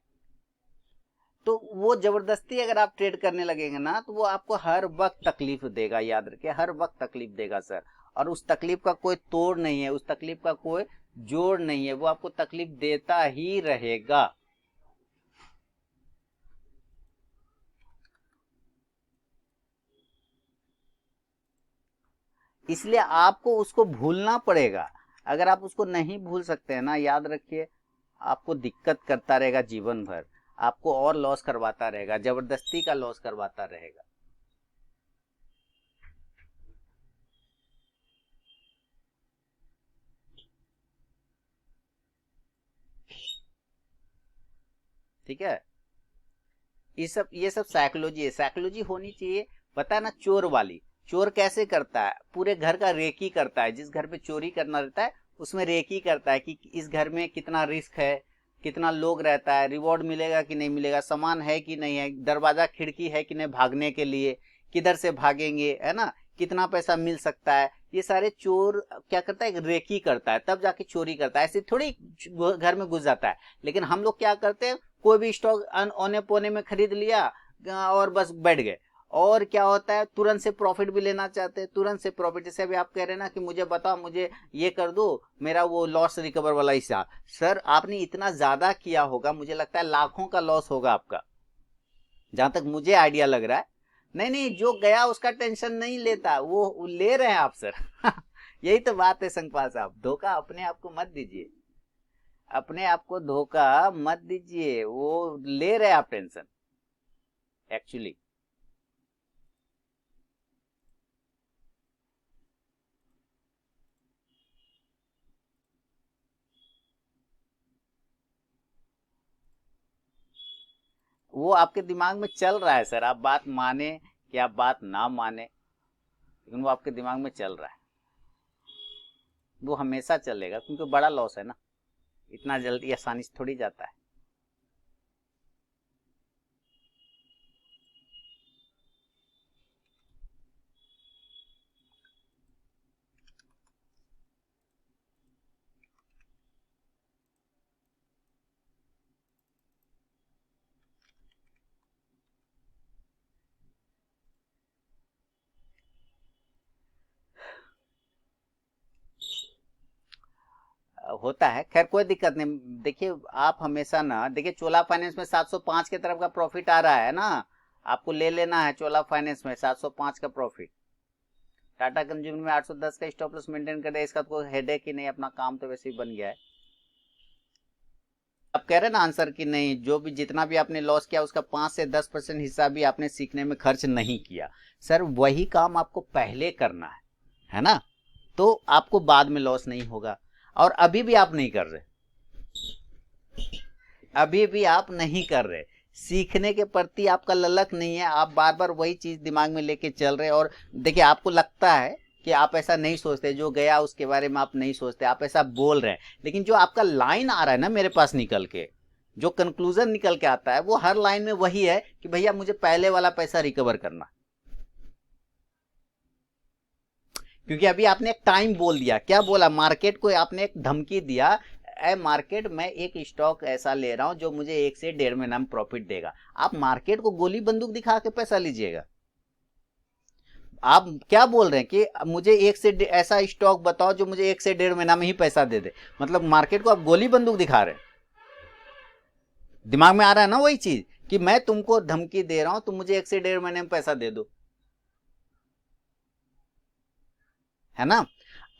तो वो जबरदस्ती अगर आप ट्रेड करने लगेंगे ना तो वो आपको हर वक्त तकलीफ देगा, याद रखिए, हर वक्त तकलीफ देगा सर। और उस तकलीफ का कोई तोड़ नहीं है, उस तकलीफ का कोई जोड़ नहीं है, वो आपको तकलीफ देता ही रहेगा। इसलिए आपको उसको भूलना पड़ेगा। अगर आप उसको नहीं भूल सकते हैं ना, याद रखिए, आपको दिक्कत करता रहेगा जीवन भर, आपको और लॉस करवाता रहेगा, जबरदस्ती का लॉस करवाता रहेगा। ठीक है, ये सब साइकोलॉजी है, साइकोलॉजी होनी चाहिए। पता है ना, चोर वाली, चोर कैसे करता है? पूरे घर का रेकी करता है। जिस घर पे चोरी करना रहता है उसमें रेकी करता है कि इस घर में कितना रिस्क है, कितना लोग रहता है, रिवॉर्ड मिलेगा कि नहीं मिलेगा, सामान है कि नहीं है, दरवाजा खिड़की है कि नहीं भागने के लिए, किधर से भागेंगे, है ना, कितना पैसा मिल सकता है। ये सारे चोर क्या करता है? रेकी करता है, तब जाके चोरी करता है। ऐसे थोड़ी घर में घुस जाता है। लेकिन हम लोग क्या करते हैं, कोई भी स्टॉक औने पोने में खरीद लिया और बस बैठ गए। और क्या होता है, तुरंत से प्रॉफिट भी लेना चाहते हैं, तुरंत से प्रॉफिट। जैसे अभी आप कह रहे हैं ना कि मुझे बताओ, मुझे ये कर दो, मेरा वो लॉस रिकवर वाला हिसाब। सर आपने इतना ज्यादा किया होगा, मुझे लगता है लाखों का लॉस होगा आपका, जहां तक मुझे आइडिया लग रहा है। नहीं नहीं, जो गया उसका टेंशन नहीं लेता, वो ले रहे हैं आप सर। यही तो बात है संगपाल साहब, धोखा अपने आप को मत दीजिए, अपने आप को धोखा मत दीजिए, वो ले रहे हैं आप टेंशन एक्चुअली। वो आपके दिमाग में चल रहा है सर, आप बात माने कि आप बात ना माने, लेकिन वो आपके दिमाग में चल रहा है। वो हमेशा चलेगा क्योंकि बड़ा लॉस है ना, इतना जल्दी आसानी से थोड़ी जाता है। होता है, खैर कोई दिक्कत नहीं। देखिए आप हमेशा ना, देखिए चोला फाइनेंस में 705 की तरफ का प्रॉफिट आ रहा है ना, आपको ले लेना है चोला फाइनेंस में 705 का प्रॉफिट। टाटा कंज्यूमर में 810 का स्टॉप लॉस मेंटेन कर रहे हैं, इसका तो कोई हेडेक ही नहीं, अपना काम तो वैसे ही बन गया है। आप कह रहे हैं ना आंसर कि नहीं, जो भी जितना भी आपने लॉस किया उसका 5 से 10% हिस्सा भी आपने सीखने में खर्च नहीं किया। सर वही काम आपको पहले करना है ना, तो आपको बाद में लॉस नहीं होगा। और अभी भी आप नहीं कर रहे, अभी भी आप नहीं कर रहे, सीखने के प्रति आपका ललक नहीं है, आप बार बार वही चीज दिमाग में लेके चल रहे। और देखिए आपको लगता है कि आप ऐसा नहीं सोचते, जो गया उसके बारे में आप नहीं सोचते, आप ऐसा बोल रहे हैं, लेकिन जो आपका लाइन आ रहा है ना मेरे पास निकल के, जो कंक्लूजन निकल के आता है वो हर लाइन में वही है कि भैया मुझे पहले वाला पैसा रिकवर करना। क्योंकि अभी आपने एक टाइम बोल दिया, क्या बोला, मार्केट को आपने एक धमकी दिया, ए मार्केट मैं एक स्टॉक ऐसा ले रहा हूं जो मुझे 1 से 1.5 महीना में प्रॉफिट देगा। आप मार्केट को गोली बंदूक दिखा के पैसा लीजिएगा। आप क्या बोल रहे हैं कि मुझे ऐसा स्टॉक बताओ जो मुझे 1 से 1.5 महीना में ही पैसा दे दे, मतलब मार्केट को आप गोली बंदूक दिखा रहे हैं। दिमाग में आ रहा है ना वही चीज कि मैं तुमको धमकी दे रहा हूं, तुम मुझे 1 से 1.5 महीने में पैसा दे दो, है ना।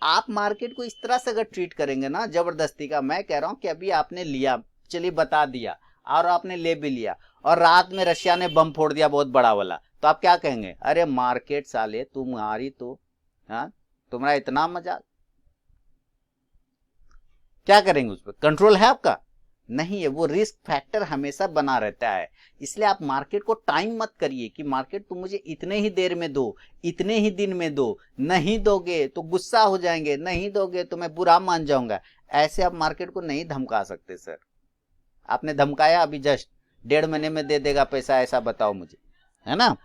आप मार्केट को इस तरह से अगर ट्रीट करेंगे ना जबरदस्ती का, मैं कह रहा हूं कि अभी आपने लिया, चलिए बता दिया, और आपने ले भी लिया, और रात में रशिया ने बम फोड़ दिया बहुत बड़ा वाला, तो आप क्या कहेंगे, अरे मार्केट साले तुम्हारी तो, हाँ तुम्हारा इतना मजाक। क्या करेंगे, उस पर कंट्रोल है आपका नहीं है, वो रिस्क फैक्टर हमेशा बना रहता है। इसलिए आप मार्केट को टाइम मत करिए कि मार्केट तुम मुझे इतने ही देर में दो, इतने ही दिन में दो, नहीं दोगे तो गुस्सा हो जाएंगे, नहीं दोगे तो मैं बुरा मान जाऊंगा। ऐसे आप मार्केट को नहीं धमका सकते सर। आपने धमकाया अभी जस्ट, 1.5 महीने में दे देगा पैसा, ऐसा बताओ मुझे, है ना।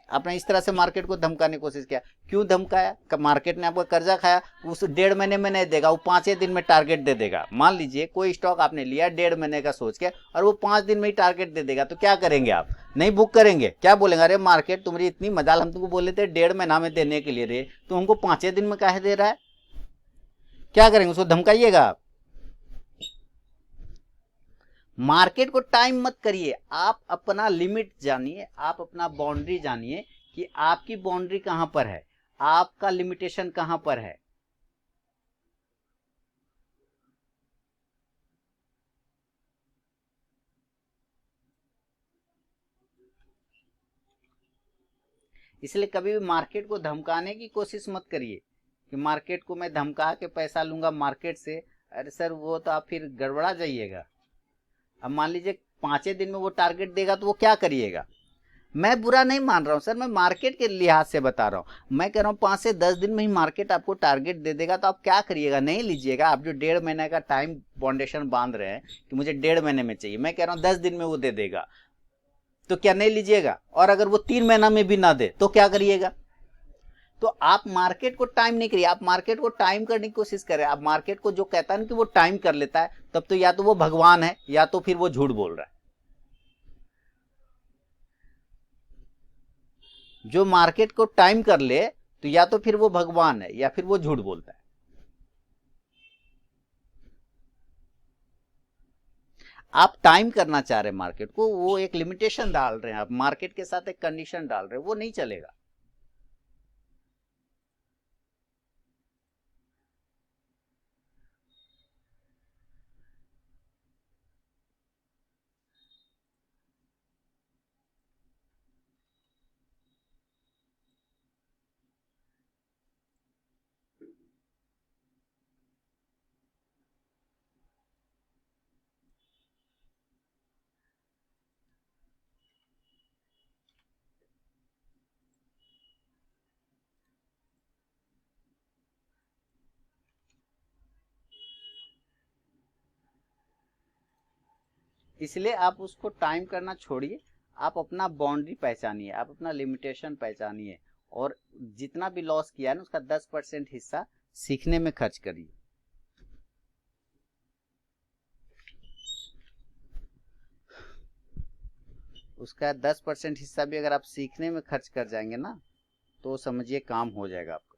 आपने इस तरह से मार्केट को धमकाने की कोशिश किया, क्यों धमकाया, मार्केट ने आपका कर्जा खाया, उस 1.5 महीने में नहीं देगा, वो 5 दिन में टारगेट दे देगा। मान लीजिए कोई स्टॉक आपने लिया 1.5 महीने का सोच के, और वो 5 दिन में ही टारगेट दे देगा, तो क्या करेंगे आप, नहीं बुक करेंगे, क्या बोलेंगे, अरे मार्केट तुम्हारी इतनी मजाल, हम तुमको बोले थे 1.5 महीना में देने के लिए रे, तो हमको 5 दिन में काहे दे रहा है। क्या करेंगे, उसको धमकाइएगा आप। मार्केट को टाइम मत करिए, आप अपना लिमिट जानिए, आप अपना बाउंड्री जानिए कि आपकी बाउंड्री कहां पर है, आपका लिमिटेशन कहां पर है। इसलिए कभी भी मार्केट को धमकाने की कोशिश मत करिए कि मार्केट को मैं धमका के पैसा लूंगा मार्केट से। अरे सर वो तो आप फिर गड़बड़ा जाइएगा। अब मान लीजिए 5 दिन में वो टारगेट देगा तो वो क्या करिएगा। मैं बुरा नहीं मान रहा हूं सर, मैं मार्केट के लिहाज से बता रहा हूं। मैं कह रहा हूं 5 से 10 दिन में ही मार्केट आपको टारगेट दे देगा, तो आप क्या करिएगा, नहीं लीजिएगा। आप जो 1.5 महीने का टाइम फाउंडेशन बांध रहे हैं कि मुझे 1.5 महीने में चाहिए, मैं कह रहा हूं 10 दिन में वो दे देगा, तो क्या नहीं लीजिएगा। और अगर वो 3 महीना में भी ना दे तो क्या करिएगा। तो आप मार्केट को टाइम नहीं करिए, आप मार्केट को टाइम करने की कोशिश करें। आप मार्केट को जो कहता है ना कि वो टाइम कर लेता है, तब तो या तो वो भगवान है या तो फिर वो झूठ बोल रहा है। जो मार्केट को टाइम कर ले तो या तो फिर वो भगवान है या फिर वो झूठ बोलता है। आप टाइम करना चाह रहे हैं मार्केट को, वो एक लिमिटेशन डाल रहे हैं, आप मार्केट के साथ एक कंडीशन डाल रहे हैं, वो नहीं चलेगा। इसलिए आप उसको टाइम करना छोड़िए, आप अपना बाउंड्री पहचानिए, आप अपना लिमिटेशन पहचानिए, और जितना भी लॉस किया है ना उसका 10% हिस्सा सीखने में खर्च करिए। उसका 10% हिस्सा भी अगर आप सीखने में खर्च कर जाएंगे ना, तो समझिए काम हो जाएगा आपका।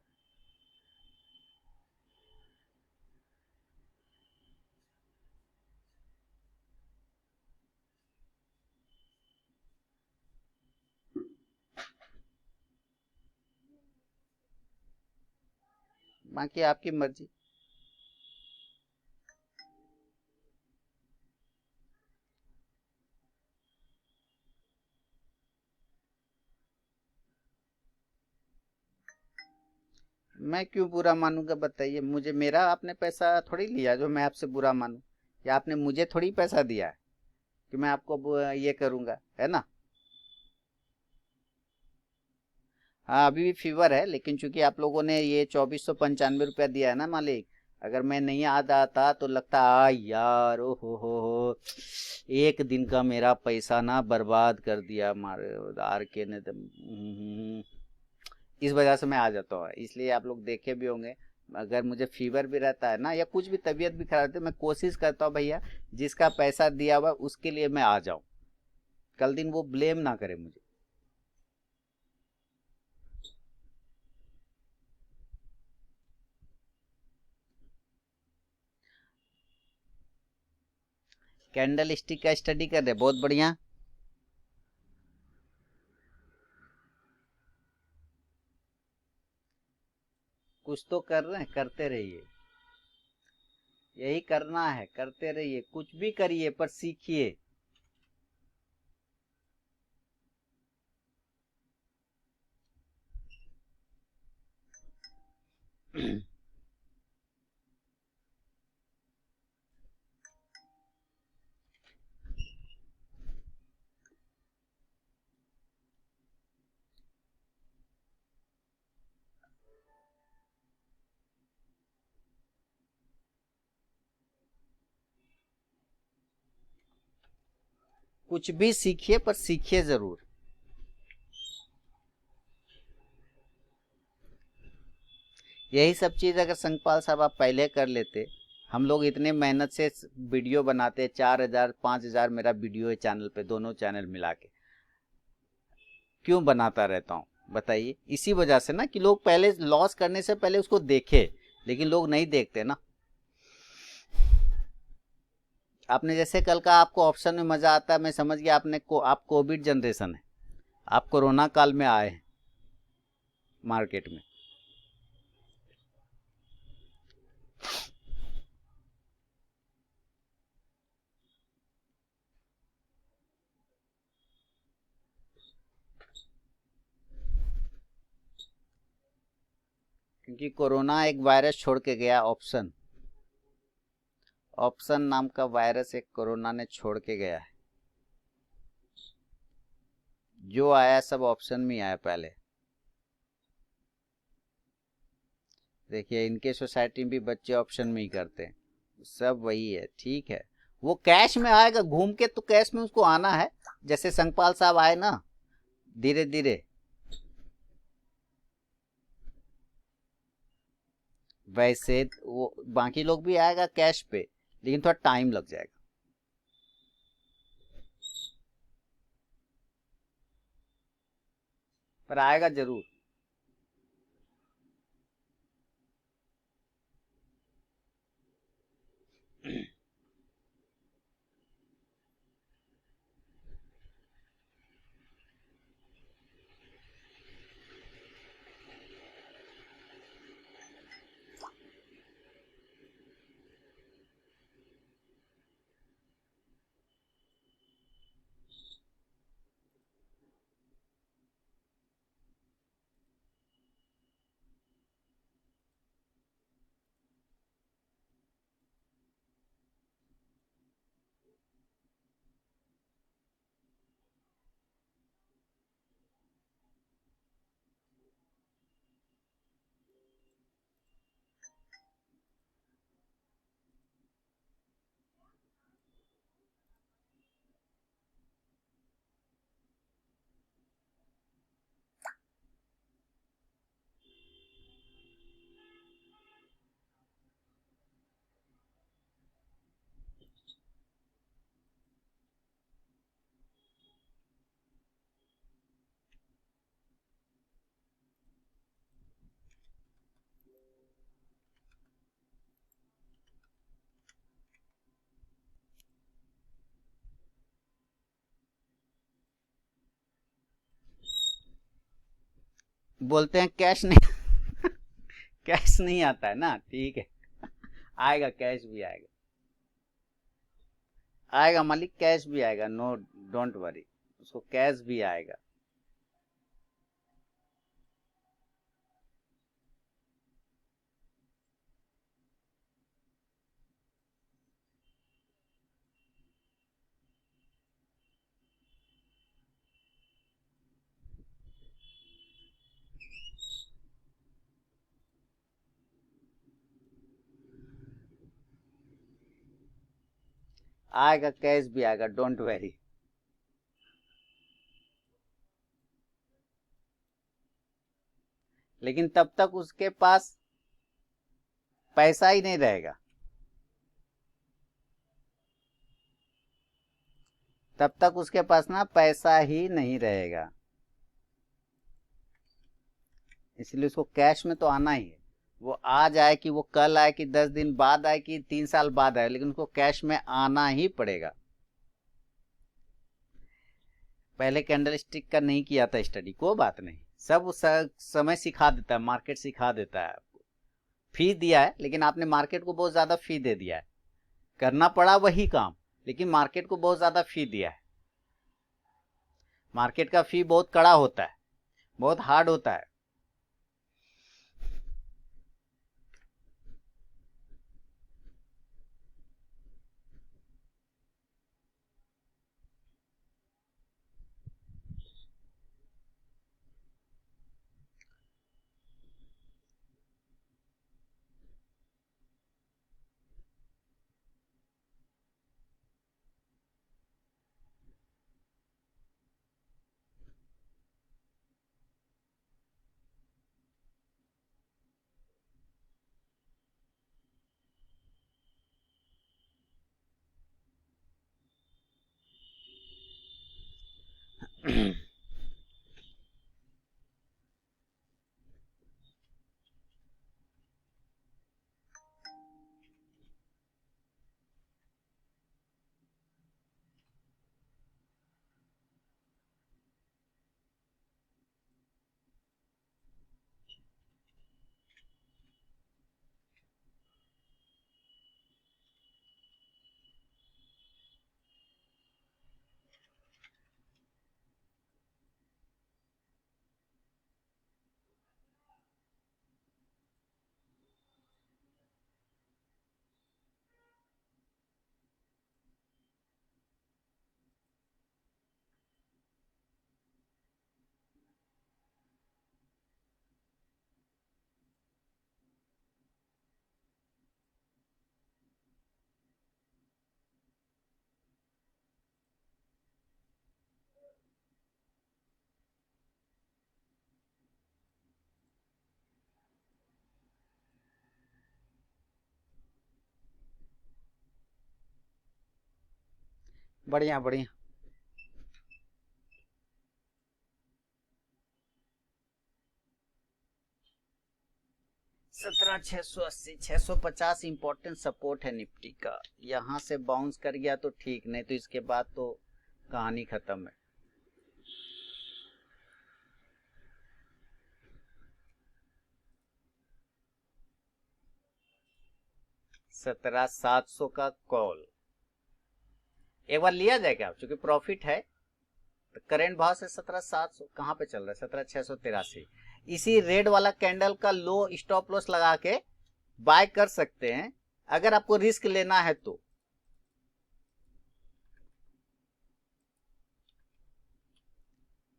बाकी आपकी मर्जी। मैं क्यों बुरा मानूंगा बताइए? मुझे, मेरा आपने पैसा थोड़ी लिया जो मैं आपसे बुरा मानूं, या आपने मुझे थोड़ी पैसा दिया है कि मैं आपको ये करूंगा, है ना? हाँ, अभी भी फीवर है, लेकिन चूंकि आप लोगों ने ये 2495 रुपया दिया है ना मालिक, अगर मैं नहीं आ जाता तो लगता आ यार, ओ हो, एक दिन का मेरा पैसा ना बर्बाद कर दिया हमारे आर के ने तो। इस वजह से मैं आ जाता हूँ, इसलिए आप लोग देखे भी होंगे, अगर मुझे फीवर भी रहता है ना या कुछ भी तबीयत भी खराब रहती है, मैं कोशिश करता हूँ भैया जिसका पैसा दिया हुआ उसके लिए मैं आ जाऊं, कल दिन वो ब्लेम ना करे मुझे। कैंडल स्टिक का स्टडी कर रहे, बहुत बढ़िया। कुछ तो कर रहे हैं, करते रहिए, यही करना है, करते रहिए, कुछ भी करिए पर सीखिए। कुछ भी सीखिए पर सीखिए जरूर। यही सब चीज अगर संगपाल साहब आप पहले कर लेते, हम लोग इतने मेहनत से वीडियो बनाते, 4000 5000 मेरा वीडियो है चैनल पे, दोनों चैनल मिला के, क्यों बनाता रहता हूँ बताइए? इसी वजह से ना कि लोग पहले लॉस करने से पहले उसको देखे, लेकिन लोग नहीं देखते ना। आपने जैसे कल का आपको ऑप्शन में मजा आता है, मैं समझ गया आप कोविड जनरेशन है, आप कोरोना काल में आए हैं मार्केट में। क्योंकि कोरोना एक वायरस छोड़ के गया, ऑप्शन, ऑप्शन नाम का वायरस एक कोरोना ने छोड़ के गया है। जो आया सब ऑप्शन में आया पहले। देखिए इनके सोसाइटी में भी बच्चे ऑप्शन में ही करते हैं, सब वही है, ठीक है। वो कैश में आएगा घूम के, तो कैश में उसको आना है, जैसे संगपाल साहब आए ना, धीरे धीरे, वैसे वो बाकी लोग भी आएगा कैश पे, लेकिन थोड़ा टाइम लग जाएगा। पर आएगा जरूर। बोलते हैं कैश नहीं कैश नहीं आता है ना, ठीक है। आएगा, कैश भी आएगा, आएगा मालिक, कैश भी आएगा, नो डोंट वरी, उसको कैश भी आएगा। आएगा, कैश भी आएगा, डोंट वरी। लेकिन तब तक उसके पास पैसा ही नहीं रहेगा, तब तक उसके पास ना पैसा ही नहीं रहेगा, इसलिए उसको कैश में तो आना ही है। वो आज आए कि वो कल आए कि 10 दिन बाद आए कि 3 साल बाद आए, लेकिन उसको कैश में आना ही पड़ेगा। पहले कैंडल स्टिक का नहीं किया था स्टडी, कोई बात नहीं, सब समय सिखा देता है, मार्केट सिखा देता है आपको। फी दिया है, लेकिन आपने मार्केट को बहुत ज्यादा फी दे दिया है, करना पड़ा वही काम, लेकिन मार्केट को बहुत ज्यादा फी दिया है। मार्केट का फी बहुत कड़ा होता है, बहुत हार्ड होता है। बढ़िया बढ़िया। 17,680 650 इंपॉर्टेंट सपोर्ट है निफ्टी का, यहां से बाउंस कर गया तो ठीक, नहीं तो इसके बाद तो कहानी खत्म है। 17,700 का कॉल एक बार लिया जाए क्या, चूंकि प्रॉफिट है तो करेंट भाव से 17,700 कहां पे चल रहा है, 17,683। इसी रेड वाला कैंडल का लो स्टॉप लॉस लगा के बाय कर सकते हैं, अगर आपको रिस्क लेना है तो।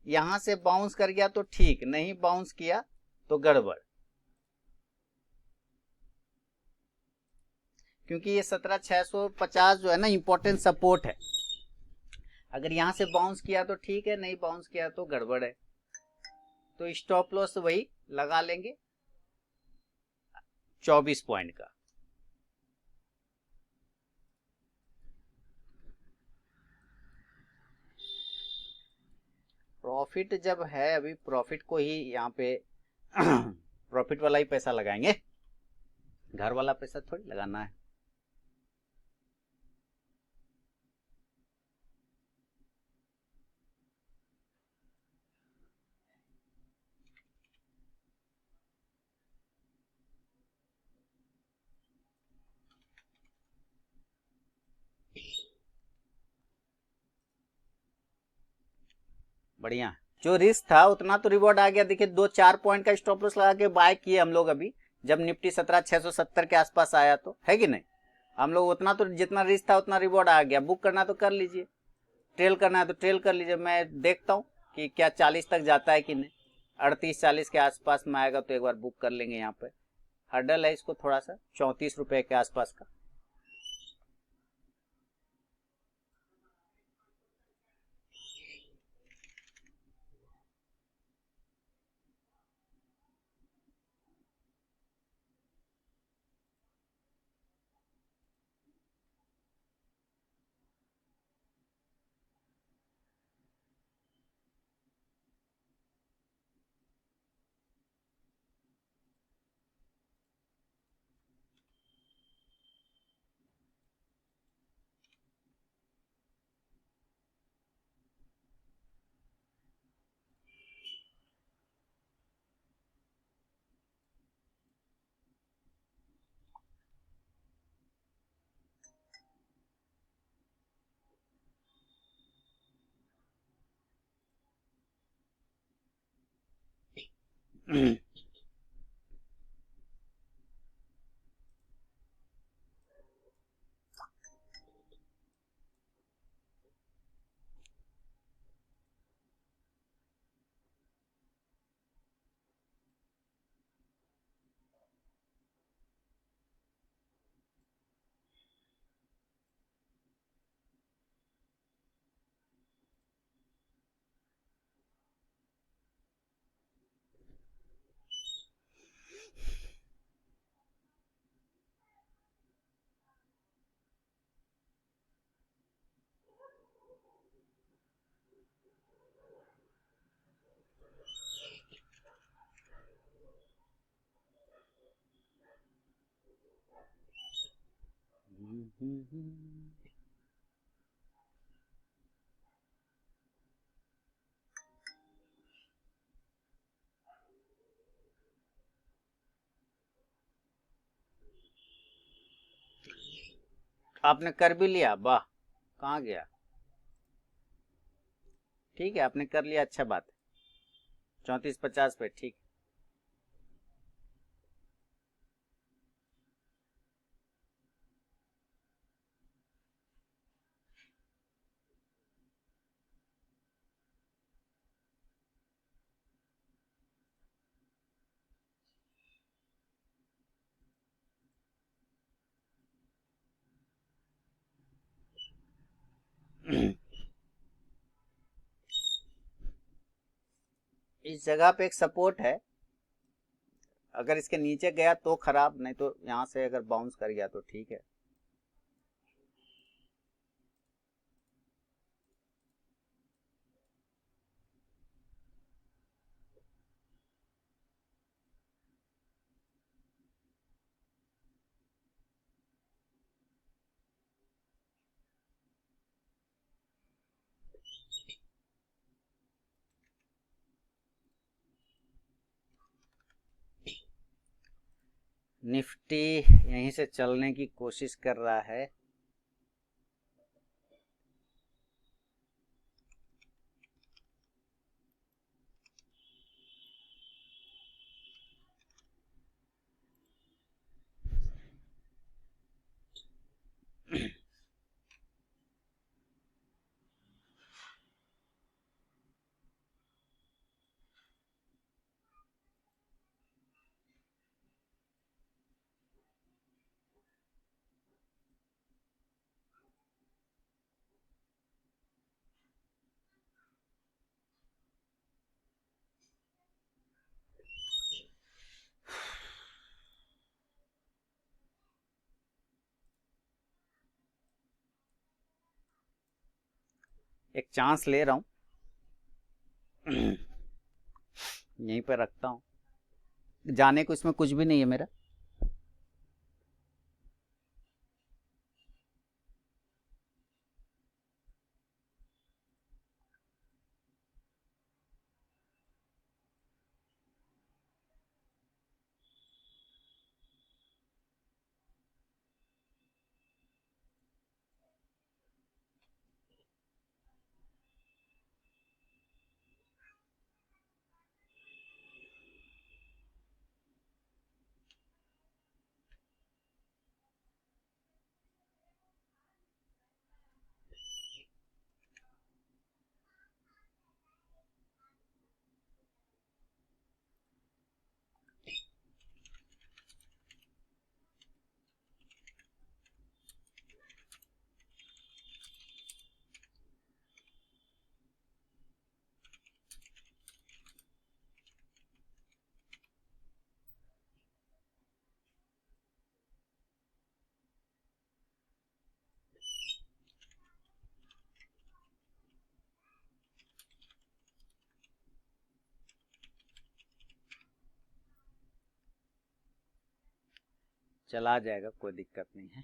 यहां से बाउंस कर गया तो ठीक, नहीं बाउंस किया तो गड़बड़, क्योंकि ये 17,650 जो है ना इंपॉर्टेंट सपोर्ट है। अगर यहां से बाउंस किया तो ठीक है, नहीं बाउंस किया तो गड़बड़ है, तो स्टॉप लॉस वही लगा लेंगे 24 पॉइंट का। प्रॉफिट जब है, अभी प्रॉफिट को ही यहाँ पे प्रॉफिट वाला ही पैसा लगाएंगे, घर वाला पैसा थोड़ी लगाना है। बढ़िया। जो रिस्क था उतना तो रिवॉर्ड आ गया। देखिए 2-4 पॉइंट का स्टॉप लॉस लगा के बाय किए हम लोग अभी, जब निफ्टी 17,670 के आसपास आया तो, है कि नहीं? हम लोग उतना तो, जितना रिस्क था उतना रिवॉर्ड आ गया। बुक करना तो कर लीजिए, ट्रेल करना है तो ट्रेल कर लीजिए। मैं देखता हूँ कि क्या 40 तक जाता है कि नहीं। 38-40 के आसपास में आएगा तो एक बार बुक कर लेंगे। यहाँ पे हर्डल है इसको थोड़ा सा 34 रुपए के आसपास का। आपने कर भी लिया, वाह। कहाँ गया? ठीक है, आपने कर लिया, अच्छा बात है। 34-50 पे, ठीक। इस जगह पे एक सपोर्ट है। अगर इसके नीचे गया तो खराब, नहीं तो यहाँ से अगर बाउंस कर गया तो ठीक है। निफ्टी यहीं से चलने की कोशिश कर रहा है। एक चांस ले रहा हूँ। यहीं पर रखता हूँ, जाने को इसमें कुछ भी नहीं है मेरा। चला जाएगा, कोई दिक्कत नहीं है।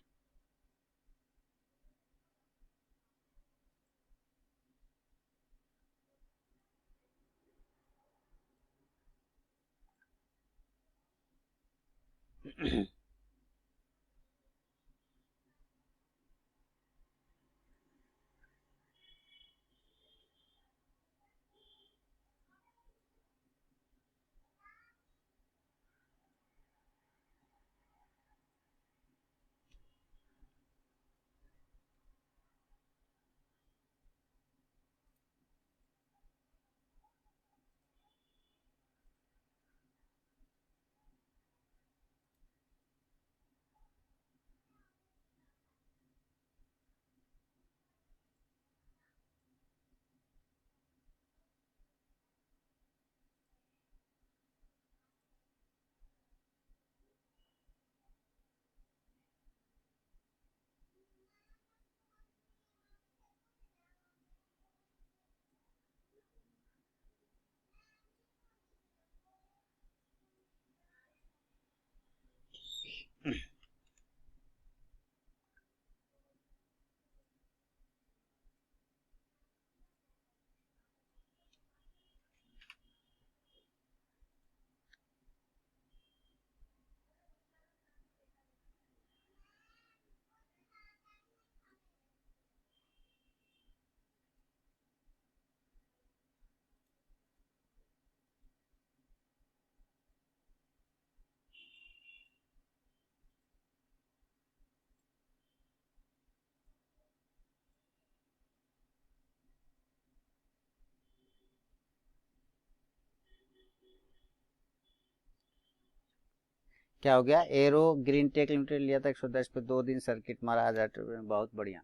क्या हो गया? एरो ग्रीन टेक लिमिटेड लिया था 110 पे, 2 दिन सर्किट मारा, 1000 में। बहुत बढ़िया,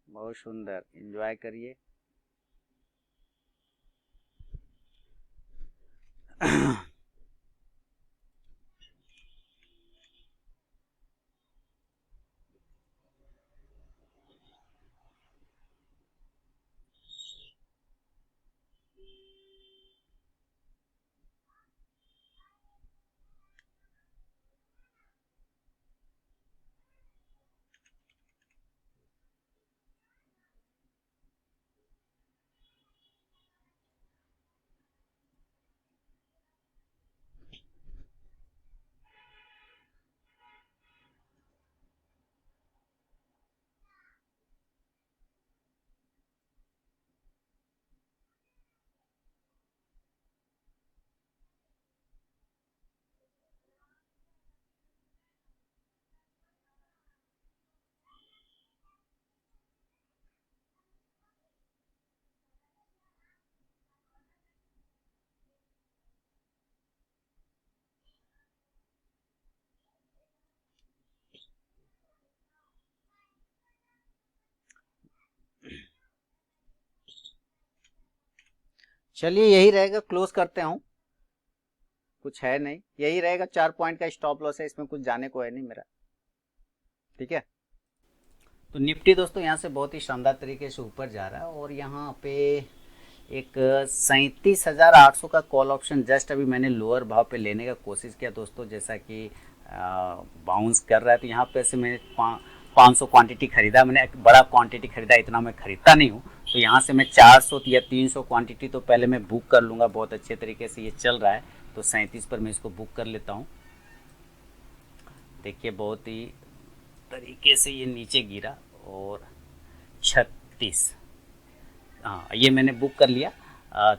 बहुत सुंदर, एंजॉय करिए। चलिए यही रहेगा, क्लोज करते हूँ। कुछ है नहीं, यही रहेगा। 4 पॉइंट का स्टॉप लॉस है, इसमें कुछ जाने को है नहीं मेरा। ठीक है, तो निफ्टी दोस्तों यहाँ से बहुत ही शानदार तरीके से ऊपर जा रहा है, और यहाँ पे एक 37,800 का कॉल ऑप्शन जस्ट अभी मैंने लोअर भाव पे लेने का कोशिश किया दोस्तों। जैसा कि बाउंस कर रहा है, तो यहाँ पे से मैंने 500 क्वांटिटी खरीदा, मैंने एक बड़ा क्वांटिटी खरीदा, इतना मैं खरीदता नहीं हूँ। तो यहाँ से मैं 400 या 300 क्वांटिटी तो पहले मैं बुक कर लूँगा। बहुत अच्छे तरीके से ये चल रहा है, तो 37 पर मैं इसको बुक कर लेता हूँ। देखिए बहुत ही तरीके से ये नीचे गिरा, और 36, हाँ ये मैंने बुक कर लिया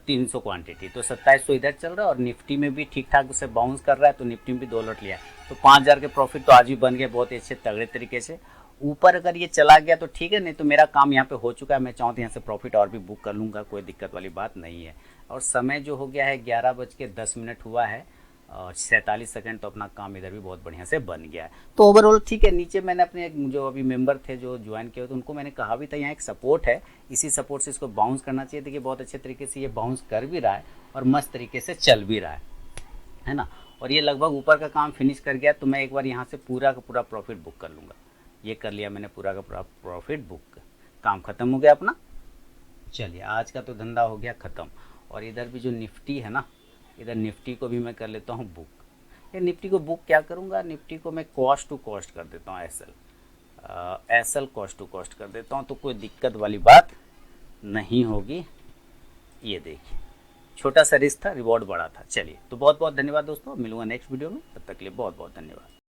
300 क्वांटिटी। तो 2700 इधर चल रहा है, और निफ्टी में भी ठीक ठाक उसे बाउंस कर रहा है, तो निफ्टी में भी 2 लौट लिया। तो 5000 के प्रॉफिट तो आज भी बन गए बहुत अच्छे तगड़े तरीके से। ऊपर अगर ये चला गया तो ठीक है, नहीं तो मेरा काम यहाँ पे हो चुका है। मैं चाहूँ तो यहाँ से प्रॉफिट और भी बुक कर लूँगा, कोई दिक्कत वाली बात नहीं है। और समय जो हो गया है 11:10 हुआ है, और 47 सेकंड, तो अपना काम इधर भी बहुत बढ़िया से बन गया है। तो ओवरऑल ठीक है। नीचे मैंने अपने जो अभी मेंबर थे जो ज्वाइन किए, तो उनको मैंने कहा भी था यहाँ एक सपोर्ट है, इसी सपोर्ट से इसको बाउंस करना चाहिए। देखिए बहुत अच्छे तरीके से ये बाउंस कर भी रहा है, और मस्त तरीके से चल भी रहा है ना। और ये लगभग ऊपर का काम फिनिश कर गया, तो मैं एक बार यहाँ से पूरा का पूरा प्रॉफिट बुक कर लूँगा। ये कर लिया मैंने पूरा का पूरा प्रॉफिट बुक, काम खत्म हो गया अपना। चलिए आज का तो धंधा हो गया ख़त्म। और इधर भी जो निफ्टी है ना, इधर निफ्टी को भी मैं कर लेता हूँ बुक। ये निफ्टी को बुक क्या करूँगा, निफ्टी को मैं कॉस्ट टू कॉस्ट कर देता हूँ, एसएल कॉस्ट टू कॉस्ट कर देता हूँ, तो कोई दिक्कत वाली बात नहीं होगी। ये देखिए छोटा सा रिस्क था, रिवॉर्ड बड़ा था। चलिए, तो बहुत बहुत धन्यवाद दोस्तों, मिलूंगा नेक्स्ट वीडियो में, तब तक के लिए बहुत बहुत धन्यवाद।